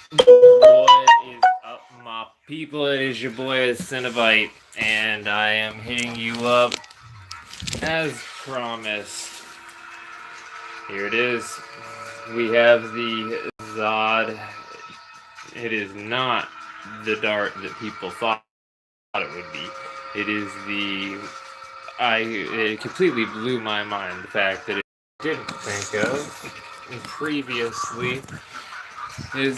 What is up, my people? It is your boy Cinnabite, and I am hitting you up as promised. Here it is. We have the Zod. It is not the dart that people thought it would be. It is it completely blew my mind, the fact that it didn't think of previously is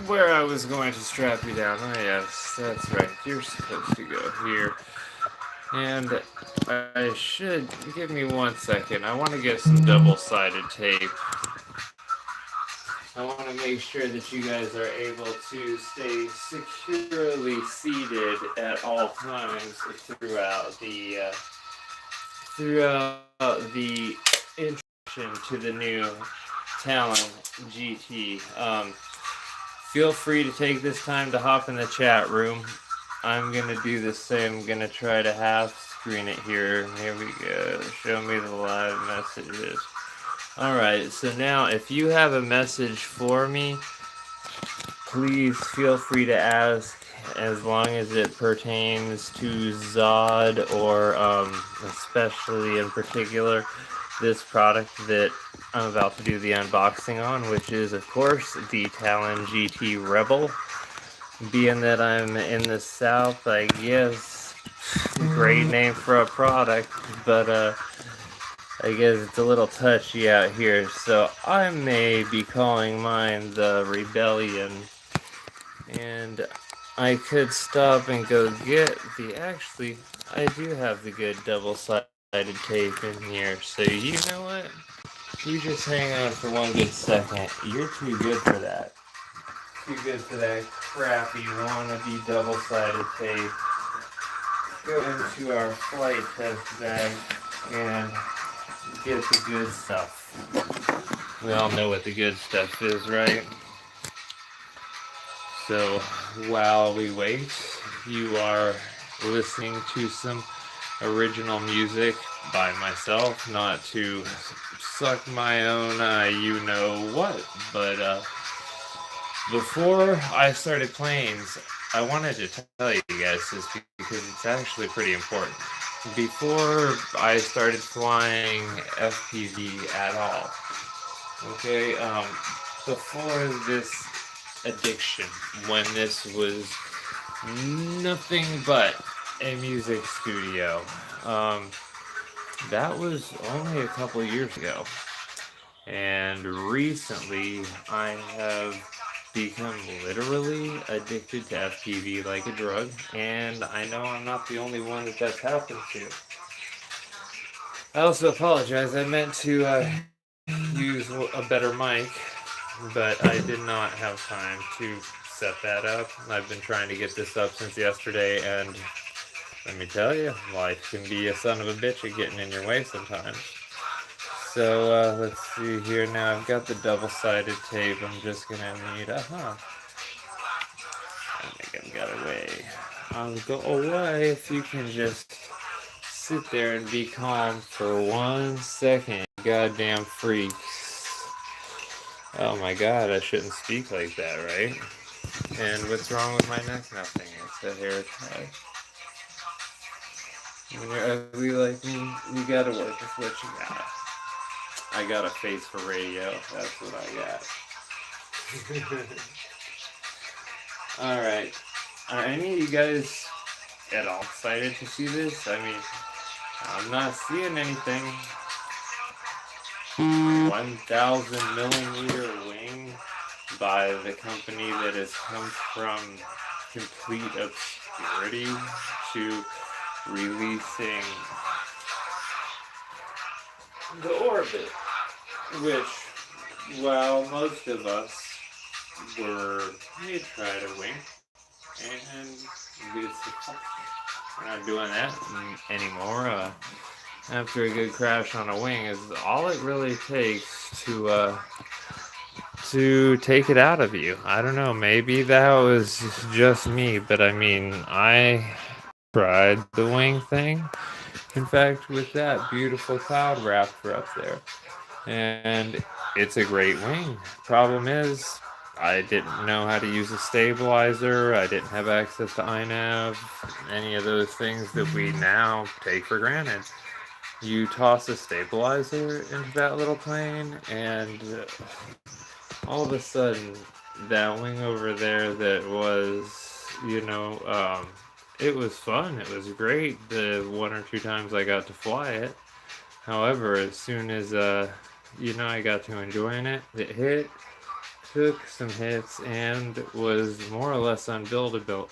where I was going to strap you down. Oh, yes, that's right. You're supposed to go here. And I should. Give me 1 second. I want to get some double sided tape. I want to make sure that you guys are able to stay securely seated at all times throughout the introduction to the new Talon GT. Feel free to take this time to hop in the chat room. I'm gonna do the same. I'm gonna try to half screen it here. Here we go. Show me the live messages. Alright, so now if you have a message for me, please feel free to ask, as long as it pertains to Zohd or especially in particular this product that I'm about to do the unboxing on, which is of course the Talon GT Rebel. Being that I'm in the South, I guess, great name for a product, but I guess it's a little touchy out here, so I may be calling mine the Rebellion. And I could stop and go get actually, I do have the good double-sided tape in here, so you know what? You just hang on for one good second. You're too good for that. Too good for that crappy wannabe double-sided tape. Go into our flight test bag and get the good stuff. We all know what the good stuff is, right? So while we wait, you are listening to some original music by myself, not to suck my own you know what, but before I started planes, I wanted to tell you guys this because it's actually pretty important. Before I started flying FPV at all, okay, before this addiction, when this was nothing but a music studio, um, that was only a couple years ago. And recently, I have become literally addicted to FPV like a drug, and I know I'm not the only one that that's happened to. I also apologize. I meant to use a better mic, but I did not have time to set that up. I've been trying to get this up since yesterday, and let me tell you, life can be a son of a bitch at getting in your way sometimes. So let's see here now. I've got the double-sided tape. I'm just gonna need. I think I've got a way. I'll go away if you can just sit there and be calm for 1 second. Goddamn freaks. Oh my god, I shouldn't speak like that, right? And what's wrong with my neck? Nothing. It's a hair tie. When you're ugly like me, you gotta work with what you got. I got a face for radio. That's what I got. Alright. Are any of you guys at all excited to see this? I mean, I'm not seeing anything. 1,000 millimeter wing by the company that has come from complete obscurity to releasing the orbit, which, while most of us we tried a wing, and we're not doing that anymore. After a good crash on a wing is all it really takes to take it out of you. I don't know, maybe that was just me, but I mean, I tried the wing thing. In fact, with that beautiful cloud raptor up there. And it's a great wing. Problem is, I didn't know how to use a stabilizer. I didn't have access to iNav, any of those things that we now take for granted. You toss a stabilizer into that little plane, and all of a sudden, that wing over there that was, it was fun. It was great the one or two times I got to fly it. However, as soon as, I got to enjoying it, it hit, took some hits, and was more or less rebuildable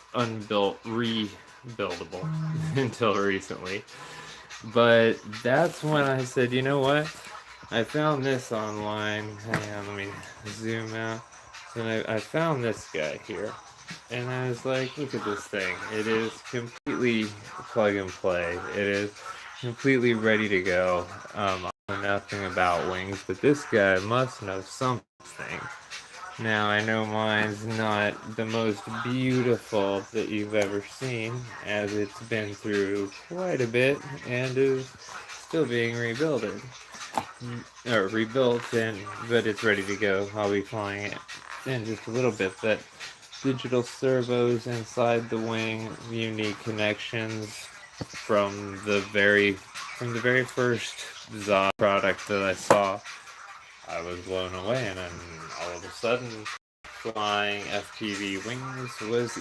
until recently. But that's when I said, you know what? I found this online. Hang on, let me zoom out. So I found this guy here. And I was like, look at this thing. It is completely plug and play. It is completely ready to go. I know nothing about wings, but this guy must know something. Now, I know mine's not the most beautiful that you've ever seen, as it's been through quite a bit and is still being rebuilt, but it's ready to go. I'll be flying it in just a little bit. But digital servos inside the wing, unique connections from the very first Zohd product that I saw. I was blown away, and then all of a sudden, flying FPV wings was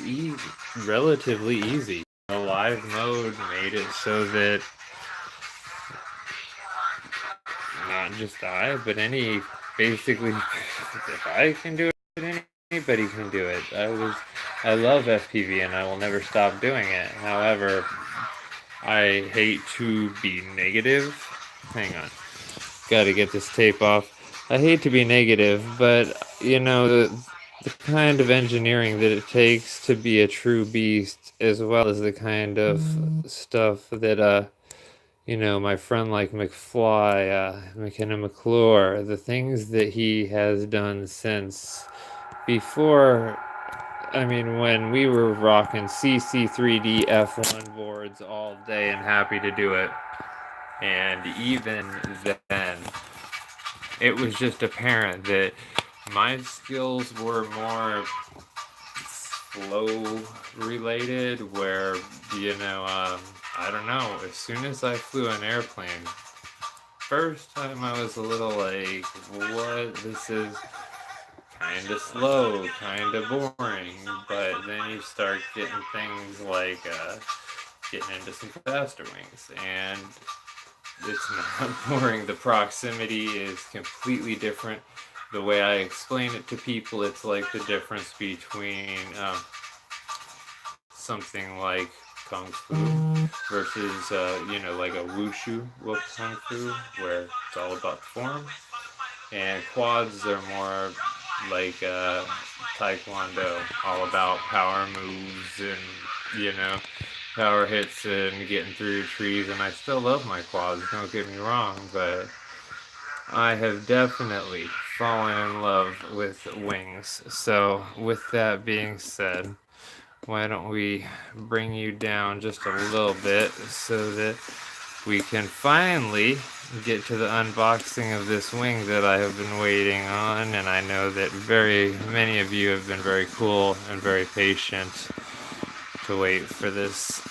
relatively easy. The live mode made it so that not just I, but basically, if I can do it, anybody can do it. I love FPV, and I will never stop doing it. However, I hate to be negative. Hang on. Gotta get this tape off. I hate to be negative, but the kind of engineering that it takes to be a true beast, as well as the kind of stuff that my friend like McFly, McKenna McClure, the things that he has done since before. I mean, when we were rocking CC3D F1 boards all day and happy to do it, and even then, it was just apparent that my skills were more flow related, where, I don't know, as soon as I flew an airplane, first time I was a little like, what? This is kind of slow, kind of boring, but then you start getting things like getting into some faster wings, and it's not boring. The proximity is completely different. The way I explain it to people, it's like the difference between something like kung fu versus like a wushu kung fu, where it's all about form, and quads are more like taekwondo, all about power moves and power hits and getting through trees. And I still love my quads, don't get me wrong, but I have definitely fallen in love with wings. So with that being said, why don't we bring you down just a little bit so that we can finally get to the unboxing of this wing that I have been waiting on. And I know that very many of you have been very cool and very patient to wait for this.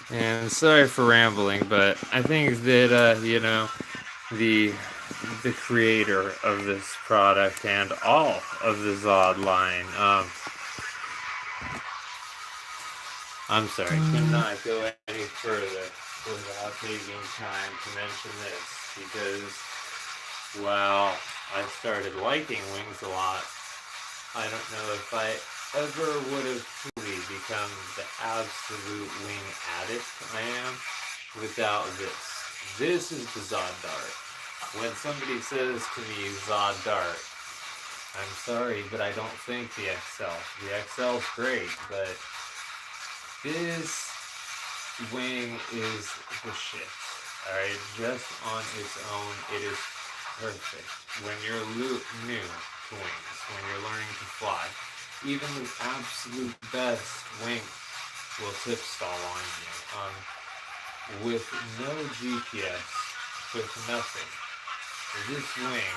And sorry for rambling, but I think that the creator of this product and all of the Zohd line, I'm sorry, cannot go any further without taking time to mention this, because while I started liking wings a lot, I don't know if I ever would have truly become the absolute wing addict I am without this. This is the Zohd Dart. When somebody says to me Zohd Dart, I'm sorry, but I don't think the XL. The XL's great, but this wing is the shit. Alright, just on its own, it is perfect. When you're new to wings, when you're learning to fly, even the absolute best wing will tip stall on you. With no GPS, with nothing, this wing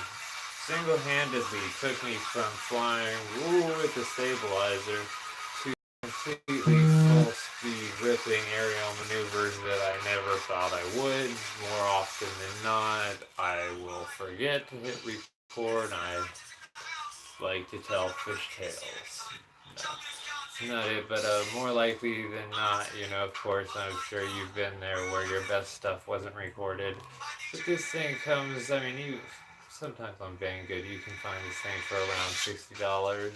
single-handedly took me from flying with the stabilizer to completely full-speed ripping aerial maneuvers that I never thought I would. More often than not, I will forget to hit record, and I like to tell fish tales. No, it's not it, but more likely than not, of course, I'm sure you've been there where your best stuff wasn't recorded. But this thing comes, I mean, sometimes on Banggood, you can find this thing for around $60,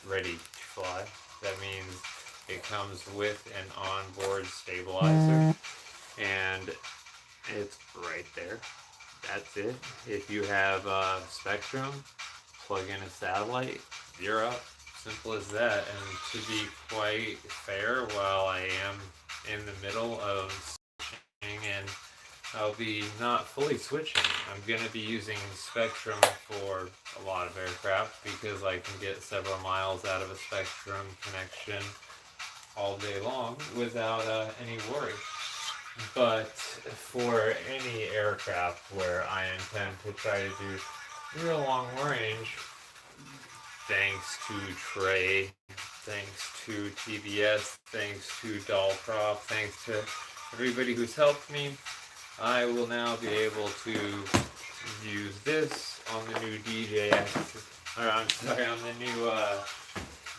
ready to fly. That means it comes with an onboard stabilizer, and it's right there. That's it. If you have Spectrum, plug in a satellite, you're up. Simple as that. And to be quite fair, while I am in the middle of switching, and I'll be not fully switching, I'm going to be using Spectrum for a lot of aircraft because I can get several miles out of a Spectrum connection all day long without any worry. But for any aircraft where I intend to try to do real long range, thanks to Trey, thanks to TBS, thanks to Dollprop, thanks to everybody who's helped me, I will now be able to use this on the new on the new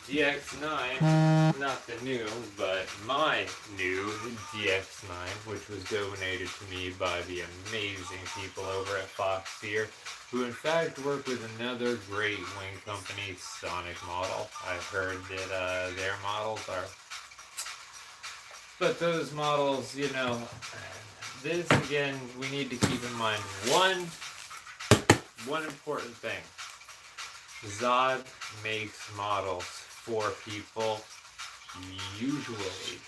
DX9, not the new, but my new DX9, which was donated to me by the amazing people over at Fox here, who in fact work with another great wing company, Sonic Model. I've heard that their models are... But those models, this again, we need to keep in mind one important thing. Zohd makes models for people usually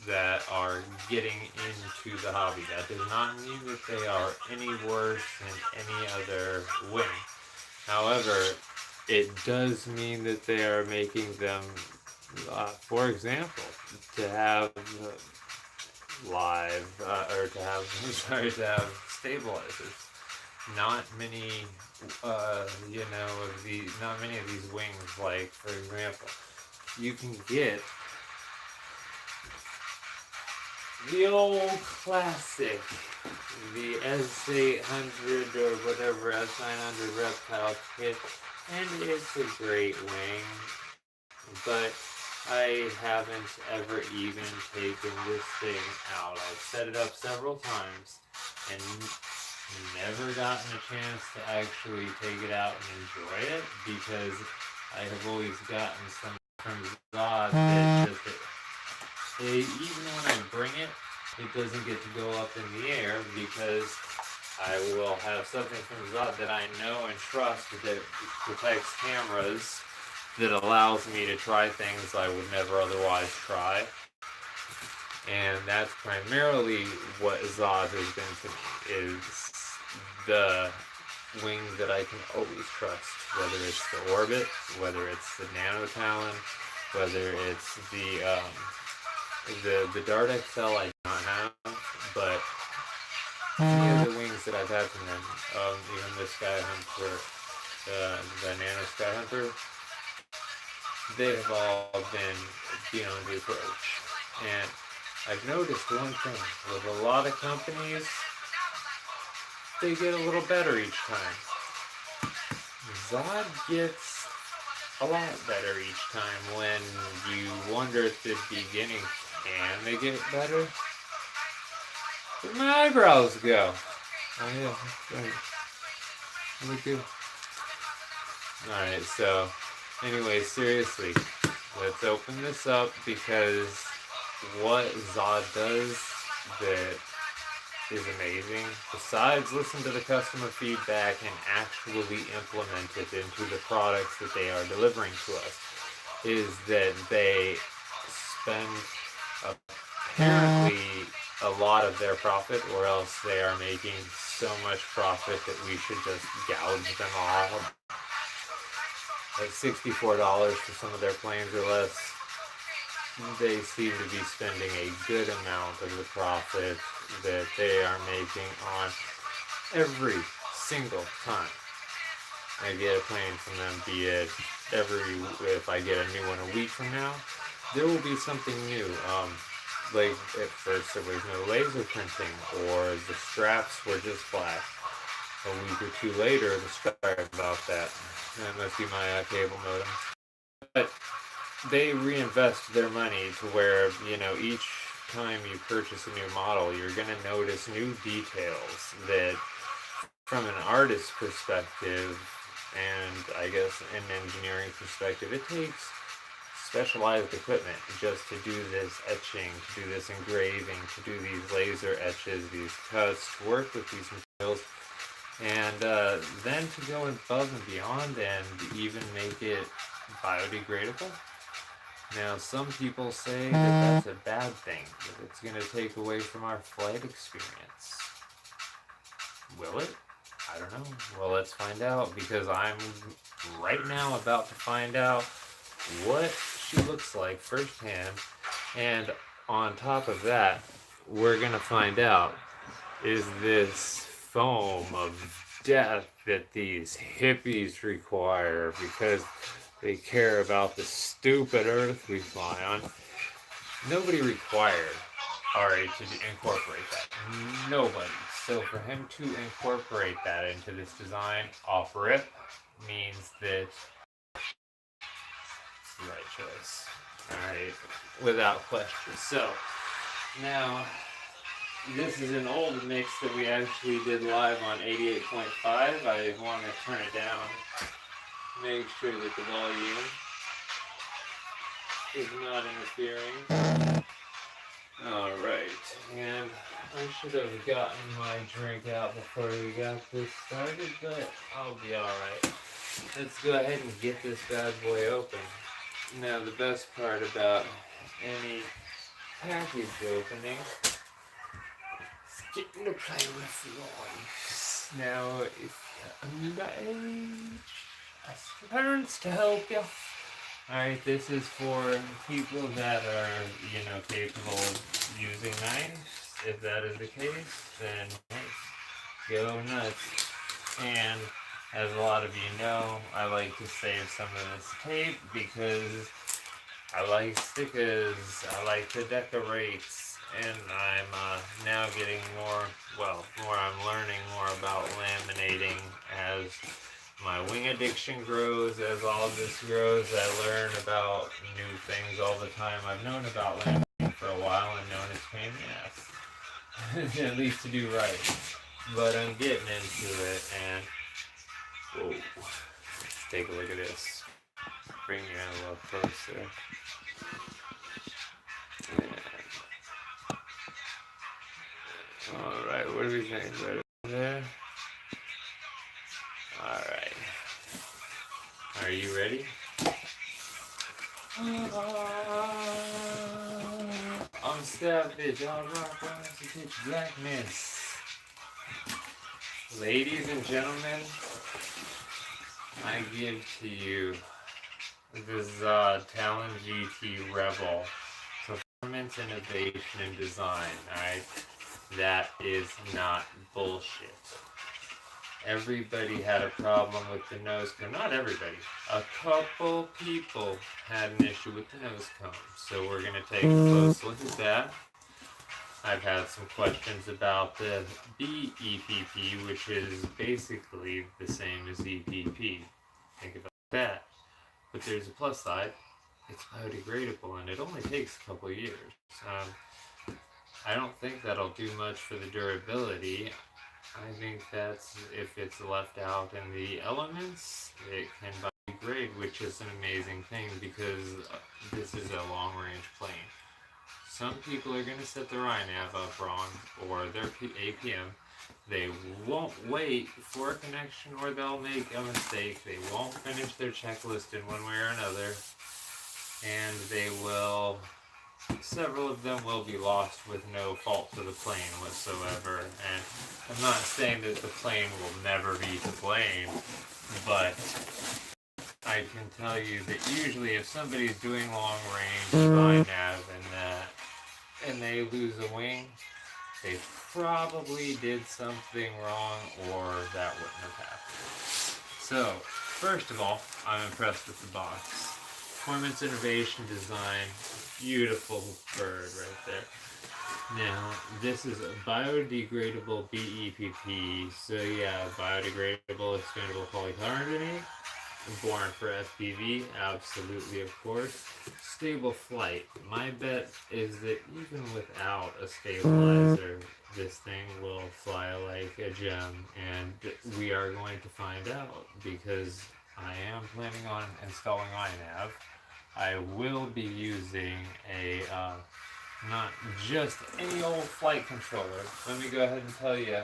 that are getting into the hobby. That does not mean that they are any worse than any other wing. However, it does mean that they are making them, for example, to have to have stabilizers. Not many, not many of these wings, like, for example, you can get the old classic, the S800 or whatever, S900 reptile kit, and it's a great wing, but I haven't ever even taken this thing out. I've set it up several times and never gotten a chance to actually take it out and enjoy it because I have always gotten some from Zohd that just, even when I bring it, it doesn't get to go up in the air because I will have something from Zohd that I know and trust that protects cameras, that allows me to try things I would never otherwise try. And that's primarily what Zohd has been to me, is the wing that I can always trust, whether it's the Orbit, whether it's the Nano Talon, whether it's the Dart XL I do not have, but any of the wings that I've had from them, even the Skyhunter, the Nano Skyhunter, they have all been beyond reproach. And I've noticed one thing, with a lot of companies, they get a little better each time. Zohd gets a lot better each time when you wonder at the beginning, can they get better? Where'd my eyebrows go? Oh yeah, that's right. Look good. Alright, so anyway, seriously, let's open this up because what Zohd does that is amazing, besides listen to the customer feedback and actually implement it into the products that they are delivering to us, is that they spend apparently a lot of their profit, or else they are making so much profit that we should just gouge them all. At $64 for some of their planes or less, they seem to be spending a good amount of the profit that they are making on every single time I get a plane from them, be it if I get a new one a week from now, there will be something new. Like at first there was no laser printing, or the straps were just black. A week or two later, sorry about that. That must be my cable modem. But they reinvest their money to where, each time you purchase a new model, you're going to notice new details that, from an artist's perspective, and I guess an engineering perspective, it takes specialized equipment just to do this etching, to do this engraving, to do these laser etches, these cuts, to work with these materials, and then to go above and beyond and even make it biodegradable. Now, some people say that that's a bad thing, that it's going to take away from our flight experience. Will it? I don't know. Well, let's find out, because I'm right now about to find out what she looks like firsthand. And on top of that, we're going to find out, is this foam of death that these hippies require because they care about the stupid earth we fly on. Nobody required Ari to incorporate that. Nobody. So for him to incorporate that into this design off rip means that it's the right choice. Alright, without question. So, now, this is an old mix that we actually did live on 88.5. I want to turn it down. Make sure that the volume is not interfering. Alright, and I should have gotten my drink out before we got this started, but I'll be alright. Let's go ahead and get this bad boy open. Now, the best part about any package opening is getting to play with lights. Now, if you're underage, ask your parents to help you. Alright, this is for people that are, capable of using knives. If that is the case, then hey, go nuts. And as a lot of you know, I like to save some of this tape because I like stickers, I like to decorate, and I'm now getting I'm learning more about laminating as my wing addiction grows, as all of this grows. I learn about new things all the time. I've known about laminating for a while and known it's pain in the ass, at least to do right. But I'm getting into it, and whoa, let's take a look at this. Bring you in a little closer. Alright, what do we think? Right over there? Alright. Are you ready? I'm Savage, I'll rock on to pitch blackness. Ladies and gentlemen, I give to you this Zohd Talon GT Rebel. Performance, innovation, and design, alright? That is not bullshit. Everybody had a problem with the nose cone. Not everybody. A couple people had an issue with the nose cone. So we're going to take a close look at that. I've had some questions about the BEPP, which is basically the same as EPP. Think about that. But there's a plus side. It's biodegradable, and it only takes a couple years. I don't think that'll do much for the durability. I think that's if it's left out in the elements, it can biodegrade, which is an amazing thing because this is a long-range plane. Some people are going to set their INAV up wrong or their APM. They won't wait for a connection, or they'll make a mistake. They won't finish their checklist in one way or another, and several of them will be lost with no fault to the plane whatsoever. And I'm not saying that the plane will never be to blame, but I can tell you that usually if somebody's doing long range INAV and they lose a wing, they probably did something wrong or that wouldn't have happened. So, first of all, I'm impressed with the box. Performance, innovation, design, beautiful bird right there. Now, this is a biodegradable BEPP, so yeah, biodegradable expandable polycarbonate, born for FPV, absolutely, of course. Stable flight. My bet is that even without a stabilizer, this thing will fly like a gem, and we are going to find out because I am planning on installing iNav. I will be using a not just any old flight controller. Let me go ahead and tell you,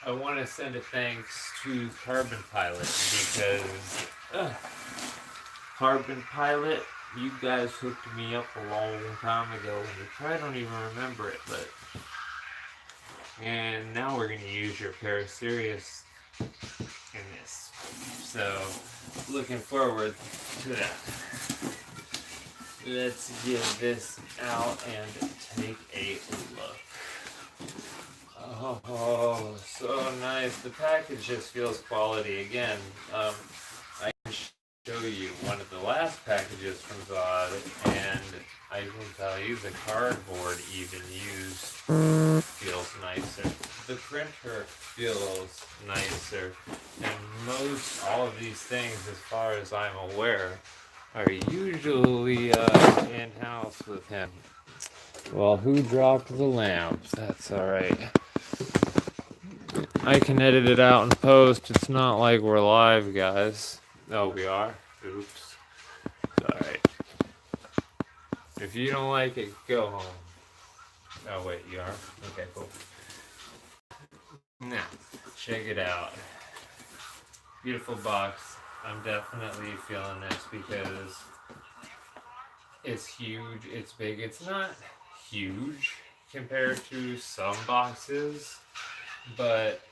I want to send a thanks to Carbon Pilot because Carbon Pilot, you guys hooked me up a long time ago, and you probably don't even remember it, but and now we're going to use your Parasirius in this. So, looking forward to that. Let's get this out and take a look. Oh, so nice. The package just feels quality. Again, I can show you one of the last packages from Zohd, and I can tell you the cardboard even used feels nicer. The printer feels nicer. And most all of these things, as far as I'm aware, are usually in-house with him. Well, who dropped the lamps? That's alright. I can edit it out in post. It's not like we're live, guys. Oh, we are? Oops. Alright. If you don't like it, go home. Oh, wait, you are? Okay, cool. Now, check it out. Beautiful box. I'm definitely feeling this because it's huge, it's big. It's not huge compared to some boxes, but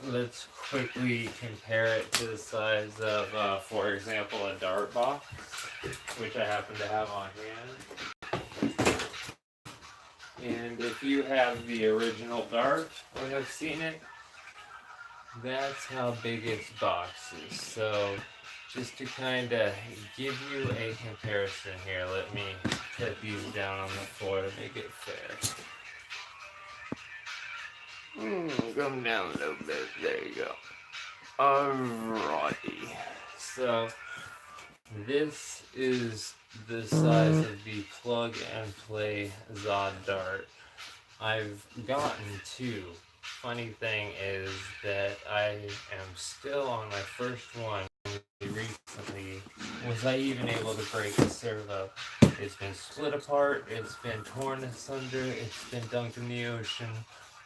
let's quickly compare it to the size of, for example, a dart box, which I happen to have on hand. And if you have the original dart or have seen it, that's how big its box is. So just to kind of give you a comparison here, let me put these down on the floor to make it fair. Come down a little bit. There you go. Alrighty. So this is the size of the plug and play Zohd dart. I've gotten two. Funny thing is that I am still on my first one. Recently, was I even able to break the servo? It's been split apart, it's been torn asunder, it's been dunked in the ocean.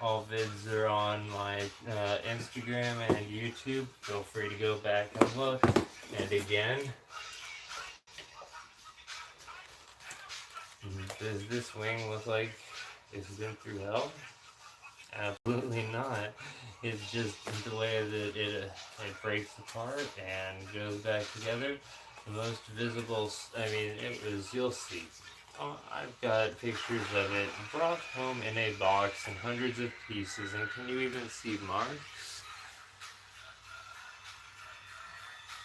All vids are on my Instagram and YouTube. Feel free to go back and look. And again, does this wing look like it's been through hell? Absolutely not. It's just the way that it breaks apart and goes back together. The most visible, I mean, it was, you'll see. Oh, I've got pictures of it brought home in a box in hundreds of pieces, and can you even see marks?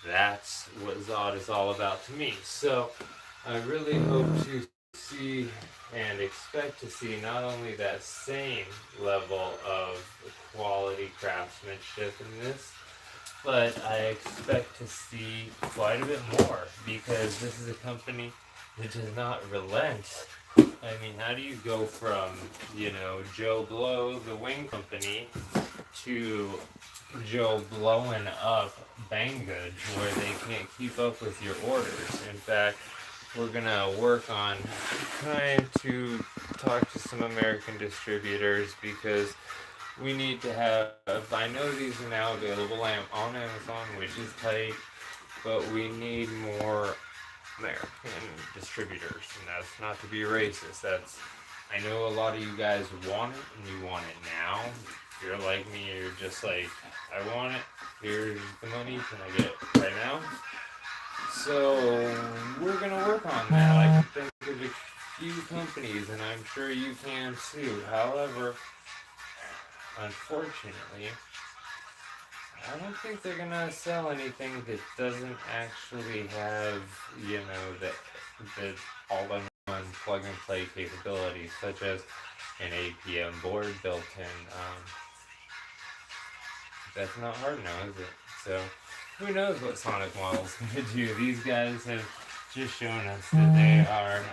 That's what Zohd is all about to me. So, I really hope to see and expect to see not only that same level of quality craftsmanship in this, but I expect to see quite a bit more because this is a company that does not relent. I mean, how do you go from, you know, Joe Blow, the wing company, to Joe blowing up Banggood where they can't keep up with your orders? In fact, we're gonna work on trying to talk to some American distributors because we need to have, I know these are now available on Amazon, which is tight, but we need more American distributors, and that's not to be racist. That's, I know a lot of you guys want it, and you want it now. If you're like me, you're just like, I want it, here's the money, can I get it right now? So, we're going to work on that. I can think of a few companies, and I'm sure you can too. However, unfortunately, I don't think they're gonna sell anything that doesn't actually have, the all-in-one plug-and-play capabilities, such as an APM board built in. That's not hard now, is it? So, who knows what Sonic Model's gonna do? These guys have just shown us that they are.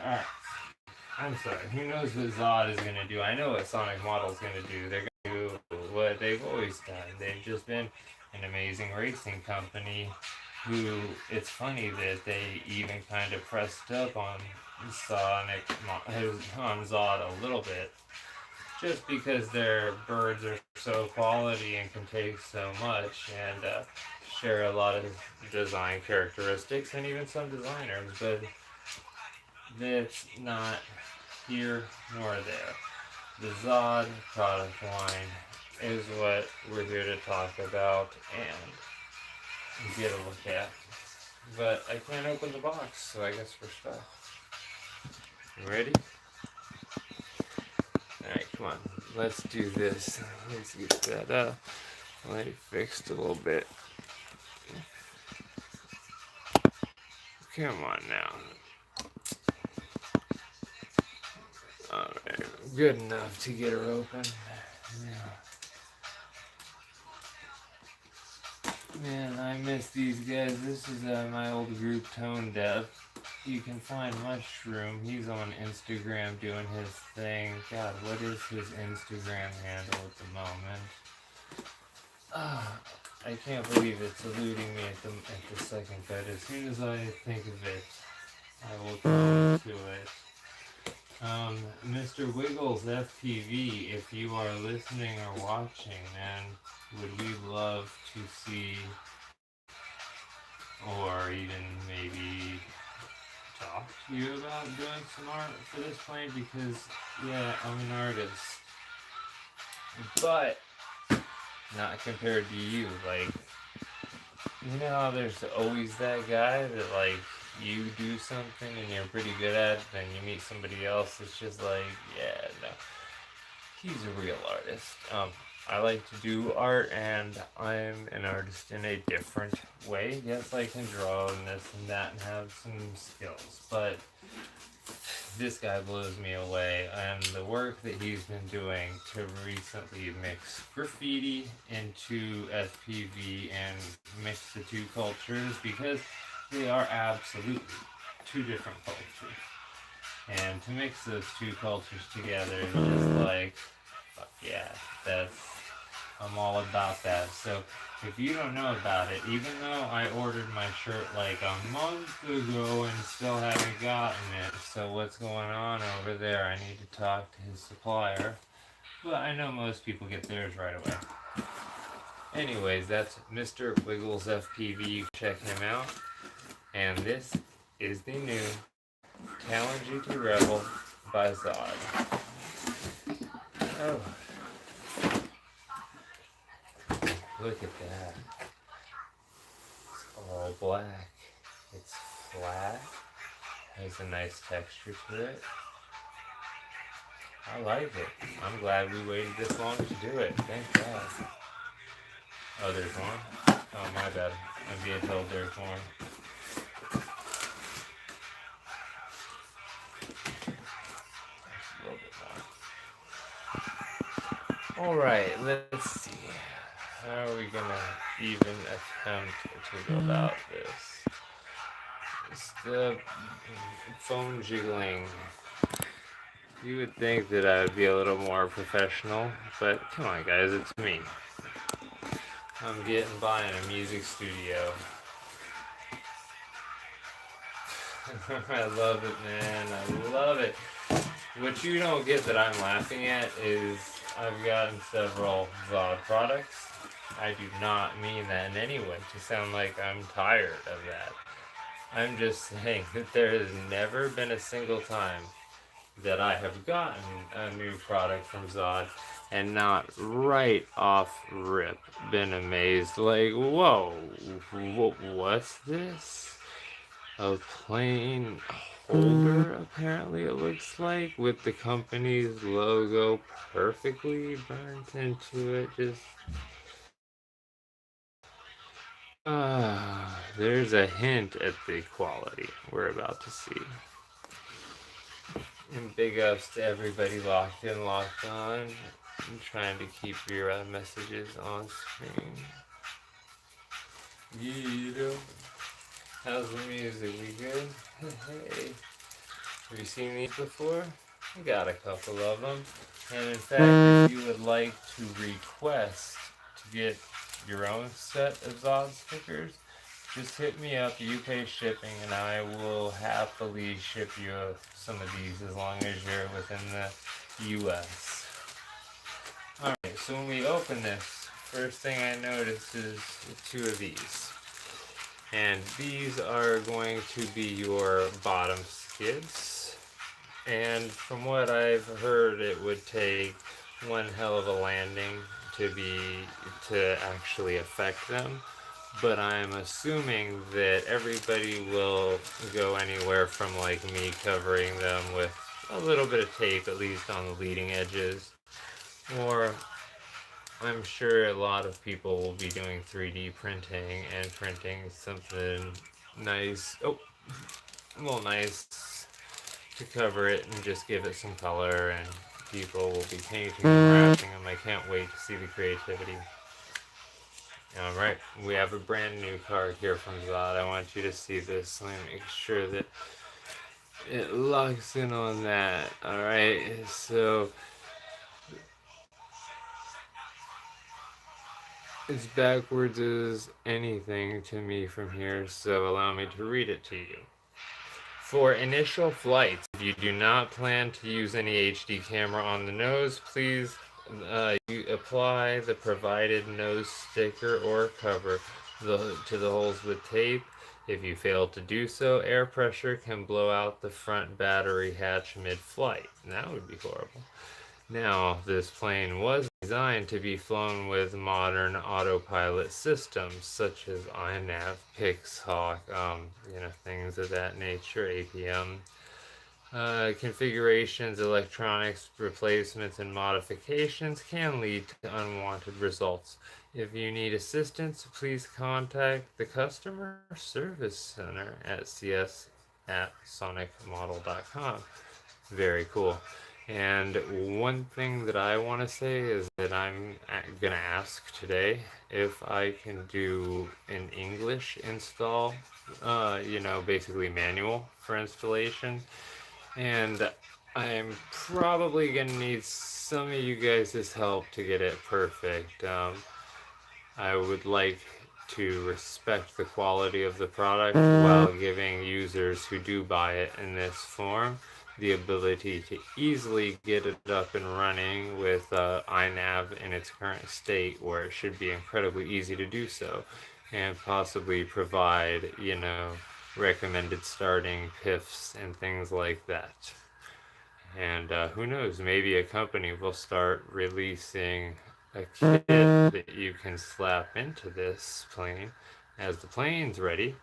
I'm sorry. Who knows what Zohd is gonna do? I know what Sonic Model's gonna do. They're gonna do what they've always done. They've just been an amazing racing company. Who, it's funny that they even kind of pressed up on on Zohd a little bit, just because their birds are so quality and can take so much, and share a lot of design characteristics and even some designers, but that's not here nor there. The Zohd product line is what we're here to talk about and get a look at. But I can't open the box, so I guess we're stuck. You ready? Alright, come on. Let's do this. Let's get that light fixed a little bit. Come on now. Alright, good enough to get her open. Man, I miss these guys. This is my old group, Tone Dev. You can find Mushroom. He's on Instagram doing his thing. God, what is his Instagram handle at the moment? I can't believe it's eluding me at the second, but as soon as I think of it, I will come to it. Mr. Wiggles FPV, if you are listening or watching, man, would we love to see, or even maybe talk to you about doing some art for this plane, because, yeah, I'm an artist, but not compared to you. Like, you know how there's always that guy that, like, you do something and you're pretty good at it, then you meet somebody else, it's just like, yeah, no, he's a real artist. I like to do art, and I'm an artist in a different way. Yes, I can draw and this and that and have some skills, but this guy blows me away, and the work that he's been doing to recently mix graffiti into FPV and mix the two cultures, because they are absolutely two different cultures. And to mix those two cultures together is just like, fuck yeah, I'm all about that. So if you don't know about it, even though I ordered my shirt like a month ago and still haven't gotten it, so what's going on over there? I need to talk to his supplier. But I know most people get theirs right away. Anyways, that's Mr. Wiggles FPV. You check him out. And this is the new Talon GT Rebel by Zohd. Oh. Look at that. It's all black. It's flat. Has a nice texture to it. I like it. I'm glad we waited this long to do it. Thank God. Oh, there's one? Oh, my bad. I'm being told there's one. A little bit more. Alright, let's see. How are we gonna even attempt to go about this? It's the phone jiggling. You would think that I would be a little more professional, but come on guys, it's me. I'm getting by in a music studio. I love it, man. I love it. What you don't get that I'm laughing at is I've gotten several Zohd products. I do not mean that in any way to sound like I'm tired of that. I'm just saying that there has never been a single time that I have gotten a new product from Zohd and not right off rip been amazed. Like, whoa, what's this? A plane? holder, apparently it looks like, with the company's logo perfectly burnt into it. Just there's a hint at the quality we're about to see. And big ups to everybody locked in, locked on. I'm trying to keep your messages on screen. Yeah. How's the music? We good? Hey. Have you seen these before? I got a couple of them. And in fact, if you would like to request to get your own set of Zohd stickers, just hit me up, you pay shipping, and I will happily ship you some of these as long as you're within the US. Alright, so when we open this, first thing I notice is two of these. And these are going to be your bottom skids. And from what I've heard, it would take one hell of a landing to actually affect them. But I'm assuming that everybody will go anywhere from like me covering them with a little bit of tape, at least on the leading edges. Or I'm sure a lot of people will be doing 3D printing and printing something nice. Oh, a little nice to cover it and just give it some color, and people will be painting and wrapping them. I can't wait to see the creativity. Alright, we have a brand new card here from Zohd. I want you to see this. Let me make sure that it locks in on that. Alright, so it's backwards as anything to me from here, so allow me to read it to you. For initial flights, if you do not plan to use any HD camera on the nose, please you apply the provided nose sticker or cover to the holes with tape. If you fail to do so, air pressure can blow out the front battery hatch mid-flight. That would be horrible. Now, this plane was designed to be flown with modern autopilot systems such as iNav, Pixhawk, things of that nature, APM. Configurations, electronics replacements, and modifications can lead to unwanted results. If you need assistance, please contact the Customer Service Center at cs@sonicmodel.com. Very cool. And one thing that I want to say is that I'm going to ask today if I can do an English install, basically manual for installation. And I'm probably going to need some of you guys' help to get it perfect. I would like to respect the quality of the product while giving users who do buy it in this form the ability to easily get it up and running with iNav in its current state, where it should be incredibly easy to do so, and possibly provide, recommended starting PIFs and things like that. And who knows, maybe a company will start releasing a kit that you can slap into this plane as the plane's ready.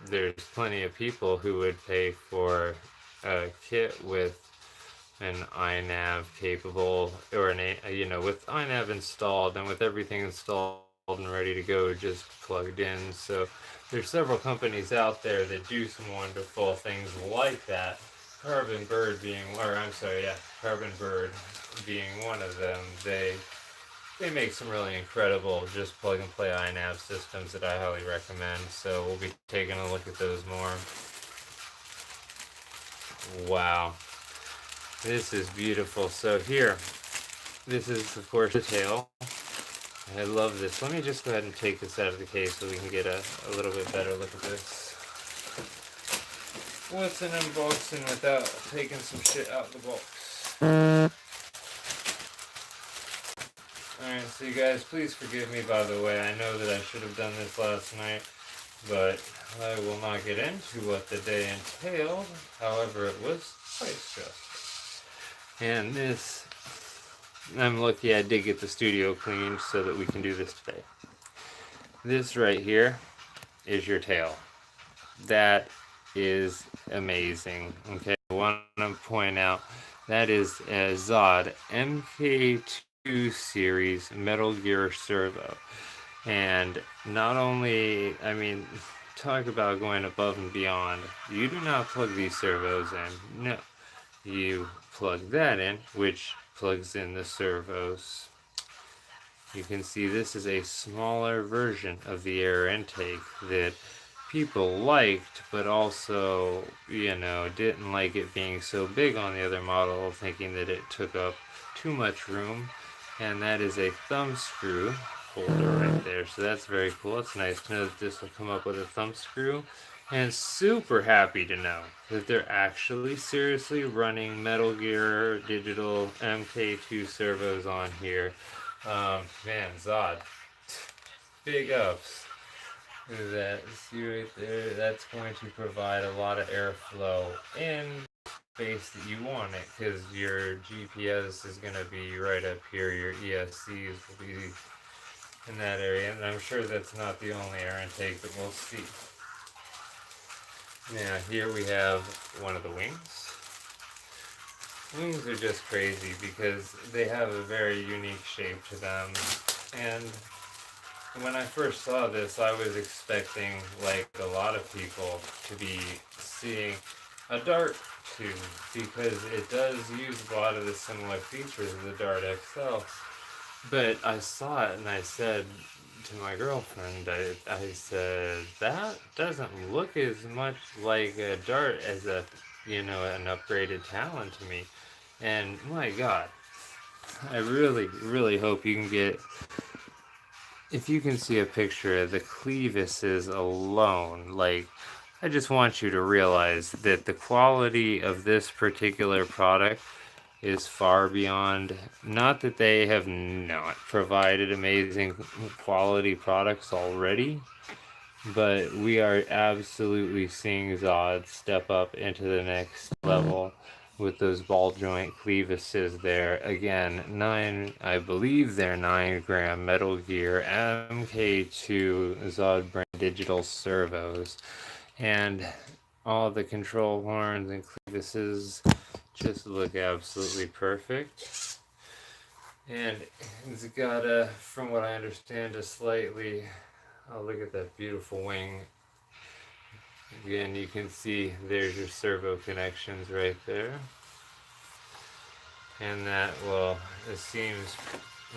There's plenty of people who would pay for a kit with an iNav capable, or with iNav installed and with everything installed and ready to go, just plugged in. So there's several companies out there that do some wonderful things like that. Carbon Bird being one of them. They make some really incredible just plug and play iNav systems that I highly recommend. So we'll be taking a look at those more. Wow, this is beautiful. So here, this is of course the tail. I love this. Let me just go ahead and take this out of the case so we can get a little bit better look at this. What's an unboxing without taking some shit out of the box? Alright, so you guys, please forgive me, by the way. I know that I should have done this last night, but I will not get into what the day entailed. However, it was quite stressful. And this, I'm lucky I did get the studio cleaned so that we can do this today. This right here is your tail. That is amazing. Okay, I want to point out that is a Zohd MK2 series Metal Gear Servo. And not only, I mean, talk about going above and beyond. You do not plug these servos in. No. You plug that in, which plugs in the servos. You can see this is a smaller version of the air intake that people liked, but also, didn't like it being so big on the other model, thinking that it took up too much room. And that is a thumb screw holder right there. So that's very cool. It's nice to know that this will come up with a thumb screw. And super happy to know that they're actually seriously running Metal Gear Digital MK2 servos on here. Man, Zohd, big ups. Look at that. See right there? That's going to provide a lot of airflow in space that you want it, because your GPS is going to be right up here. Your ESCs will be in that area, and I'm sure that's not the only air intake that we'll see. Now, here we have one of the wings. Wings are just crazy because they have a very unique shape to them, and when I first saw this, I was expecting, like a lot of people, to be seeing a Dart tube, because it does use a lot of the similar features of the Dart XL. But I saw it and I said to my girlfriend, I said, that doesn't look as much like a Dart as an upgraded Talon to me. And my God, I really, really hope you can get, if you can see a picture of the clevises alone, like, I just want you to realize that the quality of this particular product is far beyond, not that they have not provided amazing quality products already, but we are absolutely seeing Zohd step up into the next level with those ball joint clevises there. Again, I believe they're 9-gram Metal Gear MK2 Zohd brand digital servos. And all the control horns and clevises just look absolutely perfect. And it's got from what I understand, a slightly, oh, look at that beautiful wing. Again, you can see there's your servo connections right there. And that, well, it seems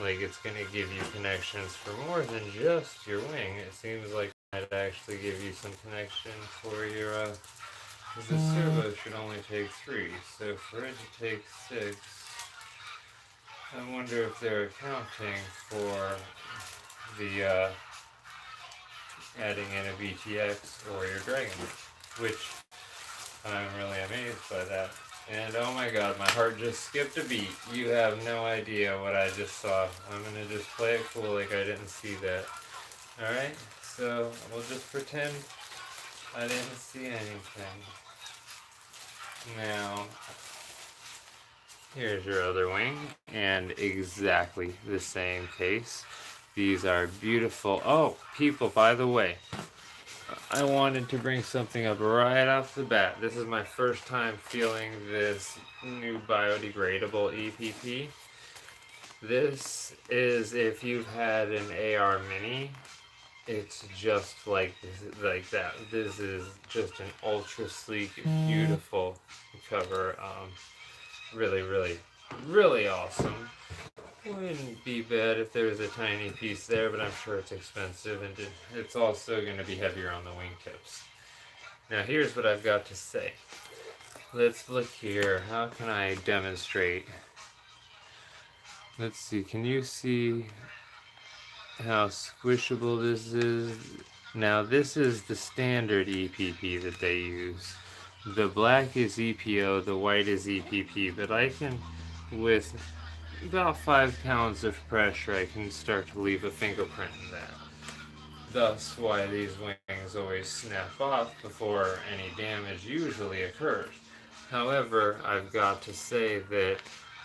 like it's going to give you connections for more than just your wing. It seems like it might actually give you some connections for your, because the servo should only take 3. So for it to take 6, I wonder if they're accounting for the adding in a VTX or your Dragon, which I'm really amazed by that. And oh my God, my heart just skipped a beat. You have no idea what I just saw. I'm gonna just play it cool like I didn't see that. Alright, so we'll just pretend I didn't see anything. Now, here's your other wing, and exactly the same case. These are beautiful. Oh, people, by the way, I wanted to bring something up right off the bat. This is my first time feeling this new biodegradable EPP. This is, if you've had an AR Mini, it's just like that. This is just an ultra sleek, beautiful cover. Really, really, really awesome. Wouldn't be bad if there was a tiny piece there, but I'm sure it's expensive, and it's also going to be heavier on the wingtips. Now here's what I've got to say. Let's look here. How can I demonstrate? Let's see. Can you see how squishable this is? Now this is the standard EPP that they use. The black is EPO, the white is EPP, but I can, with about 5 pounds of pressure, I can start to leave a fingerprint in that. Thus why these wings always snap off before any damage usually occurs. However, I've got to say that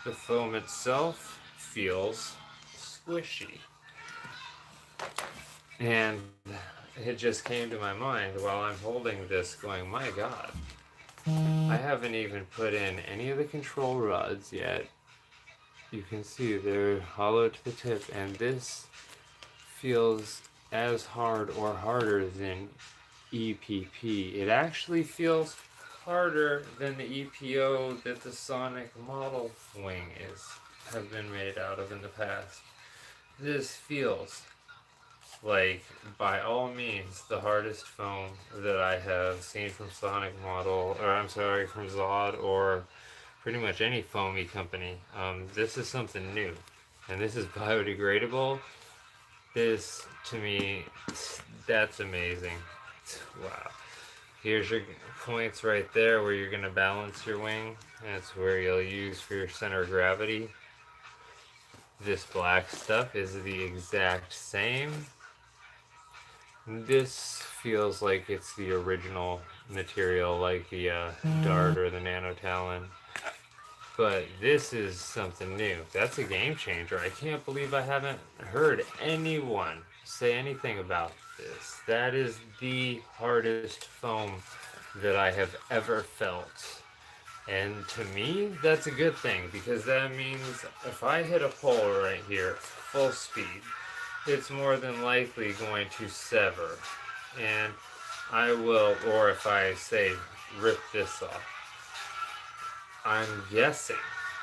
the foam itself feels squishy. And it just came to my mind while I'm holding this going, my god, I haven't even put in any of the control rods yet. You can see they're hollow to the tip, and this feels as hard or harder than EPP. It actually feels harder than the EPO that the Sonic model wing have been made out of in the past. This feels like, by all means, the hardest foam that I have seen from Sonic model, or I'm sorry, from Zohd, or pretty much any foamy company. This is something new, and this is biodegradable. This, to me, that's amazing. Wow. Here's your points right there where you're going to balance your wing. That's where you'll use for your center of gravity. This black stuff is the exact same. This feels like it's the original material, like the Dart or the Nano Talon. But this is something new. That's a game changer. I can't believe I haven't heard anyone say anything about this. That is the hardest foam that I have ever felt. And to me, that's a good thing, because that means if I hit a pole right here, full speed, it's more than likely going to sever. And I will, or if I say rip this off, I'm guessing,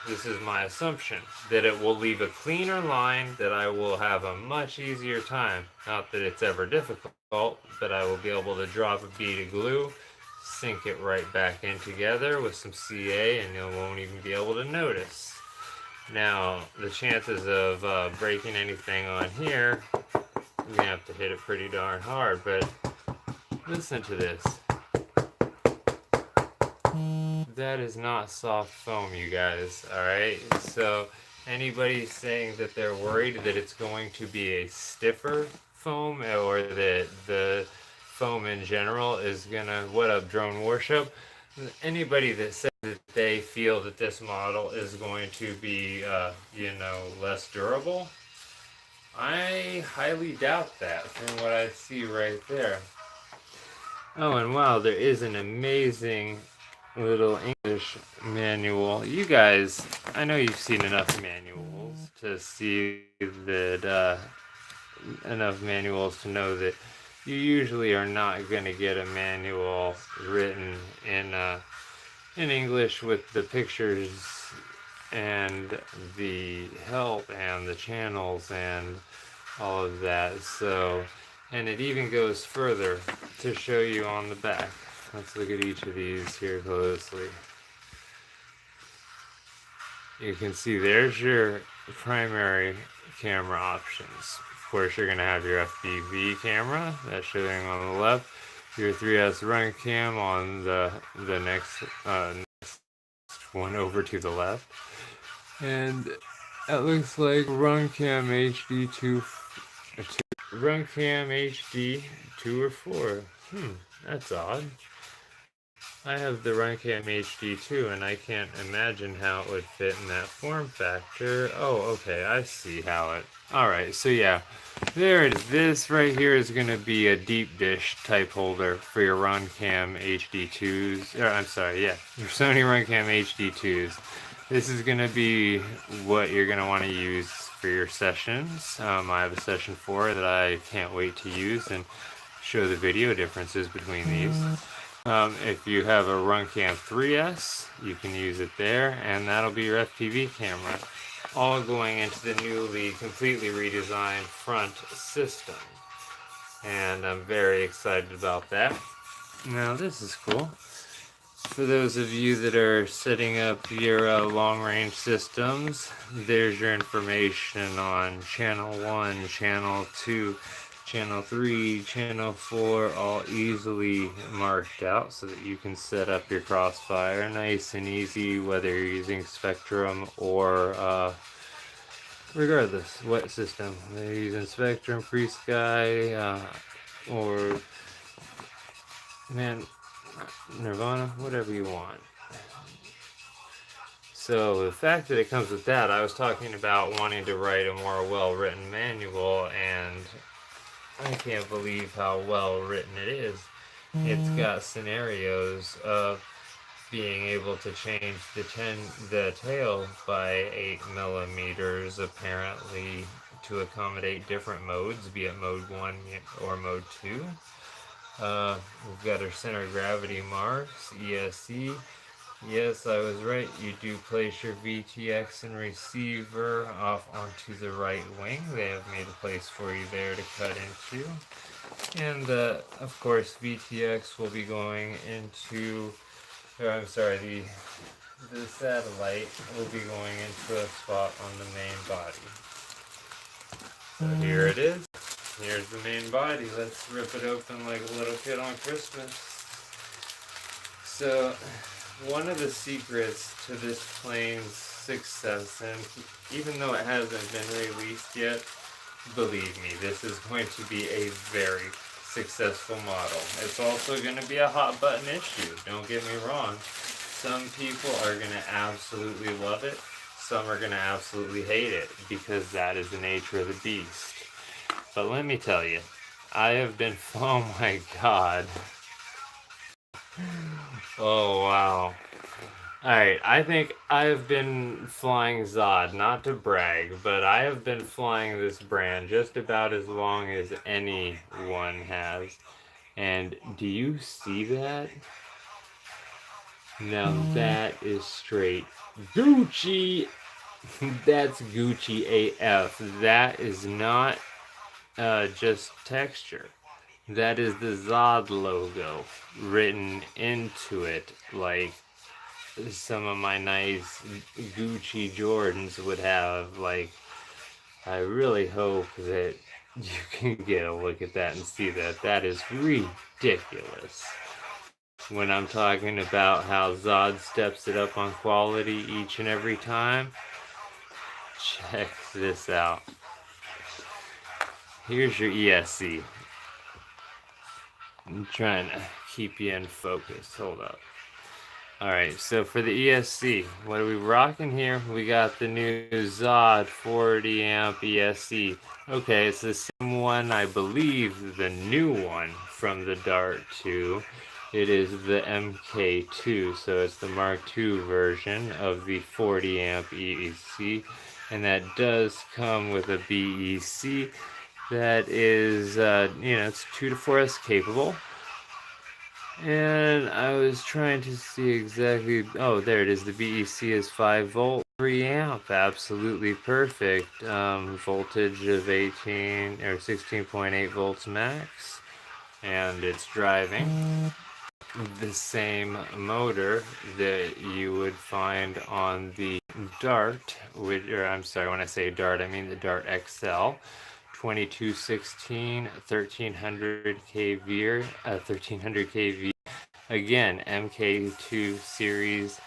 this is my assumption, that it will leave a cleaner line, that I will have a much easier time. Not that it's ever difficult, but I will be able to drop a bead of glue, sink it right back in together with some CA, and you won't even be able to notice. Now, the chances of breaking anything on here, you're going to have to hit it pretty darn hard, but listen to this. That is not soft foam, you guys, alright? So, anybody saying that they're worried that it's going to be a stiffer foam, or that the foam in general is gonna, what up, Drone Worship? Anybody that says that they feel that this model is going to be, less durable, I highly doubt that from what I see right there. Oh, and wow, there is an amazing little English manual. You guys, I know you've seen enough manuals to see that, enough manuals to know that you usually are not going to get a manual written in English with the pictures and the help and the channels and all of that. So, and it even goes further to show you on the back. Let's look at each of these here closely. You can see there's your primary camera options. Of course, you're going to have your FPV camera that's showing on the left, your 3S run cam on the next one over to the left, and it looks like run cam HD 2, run cam HD 2 or 4. That's odd. I have the Runcam HD 2, and I can't imagine how it would fit in that form factor. Oh, okay, I see how it... Alright, so yeah, there it is. This right here is going to be a deep dish type holder for your Runcam HD 2s. I'm sorry, yeah, your Sony Runcam HD 2s. This is going to be what you're going to want to use for your sessions. I have a session 4 that I can't wait to use and show the video differences between these. If you have a Runcam 3S, you can use it there, and that'll be your FPV camera, all going into the newly, completely redesigned front system. And I'm very excited about that. Now, this is cool. For those of you that are setting up your long-range systems, there's your information on channel 1, channel 2, channel 3, channel 4, all easily marked out so that you can set up your crossfire nice and easy, whether you're using Spectrum or regardless what system. They're using Spectrum, Free Sky, or Nirvana, whatever you want. So the fact that it comes with that, I was talking about wanting to write a more well-written manual, and I can't believe how well written it is. It's got scenarios of being able to change the tail by 8 millimeters, apparently to accommodate different modes, be it mode 1 or mode 2. We've got our center of gravity marks, ESC. Yes, I was right. You do place your VTX and receiver off onto the right wing. They have made a place for you there to cut into. And of course, VTX will be going into, or I'm sorry, the satellite will be going into a spot on the main body. So here it is. Here's the main body. Let's rip it open like a little kid on Christmas. So, one of the secrets to this plane's success, and even though it hasn't been released yet, believe me, this is going to be a very successful model. It's also going to be a hot button issue, don't get me wrong. Some people are going to absolutely love it, some are going to absolutely hate it, because that is the nature of the beast. But let me tell you, I have been, oh my god. Oh wow. Alright, I think I've been flying Zohd, not to brag, but I have been flying this brand just about as long as anyone has. And do you see that? Now that is straight Gucci! That's Gucci AF. That is not just texture. That is the Zohd logo written into it, like some of my nice Gucci Jordans would have. Like, I really hope that you can get a look at that and see that. That is ridiculous. When I'm talking about how Zohd steps it up on quality each and every time, check this out. Here's your ESC. I'm trying to keep you in focus. Hold up. Alright, so for the ESC, what are we rocking here? We got the new Zohd 40 amp ESC. Okay, it's the same one, I believe, the new one from the Dart 2. It is the MK2, so it's the Mark II version of the 40 amp ESC. And that does come with a BEC that is, it's 2 to 4S capable. And I was trying to see exactly, oh, there it is, the BEC is 5 volt, 3 amp, absolutely perfect. Voltage of 18 or 16.8 volts max, and it's driving the same motor that you would find on the Dart, or I'm sorry, when I say Dart, I mean the Dart XL. 2216, 1300 kV, 1300 kV. Again, MK2 series.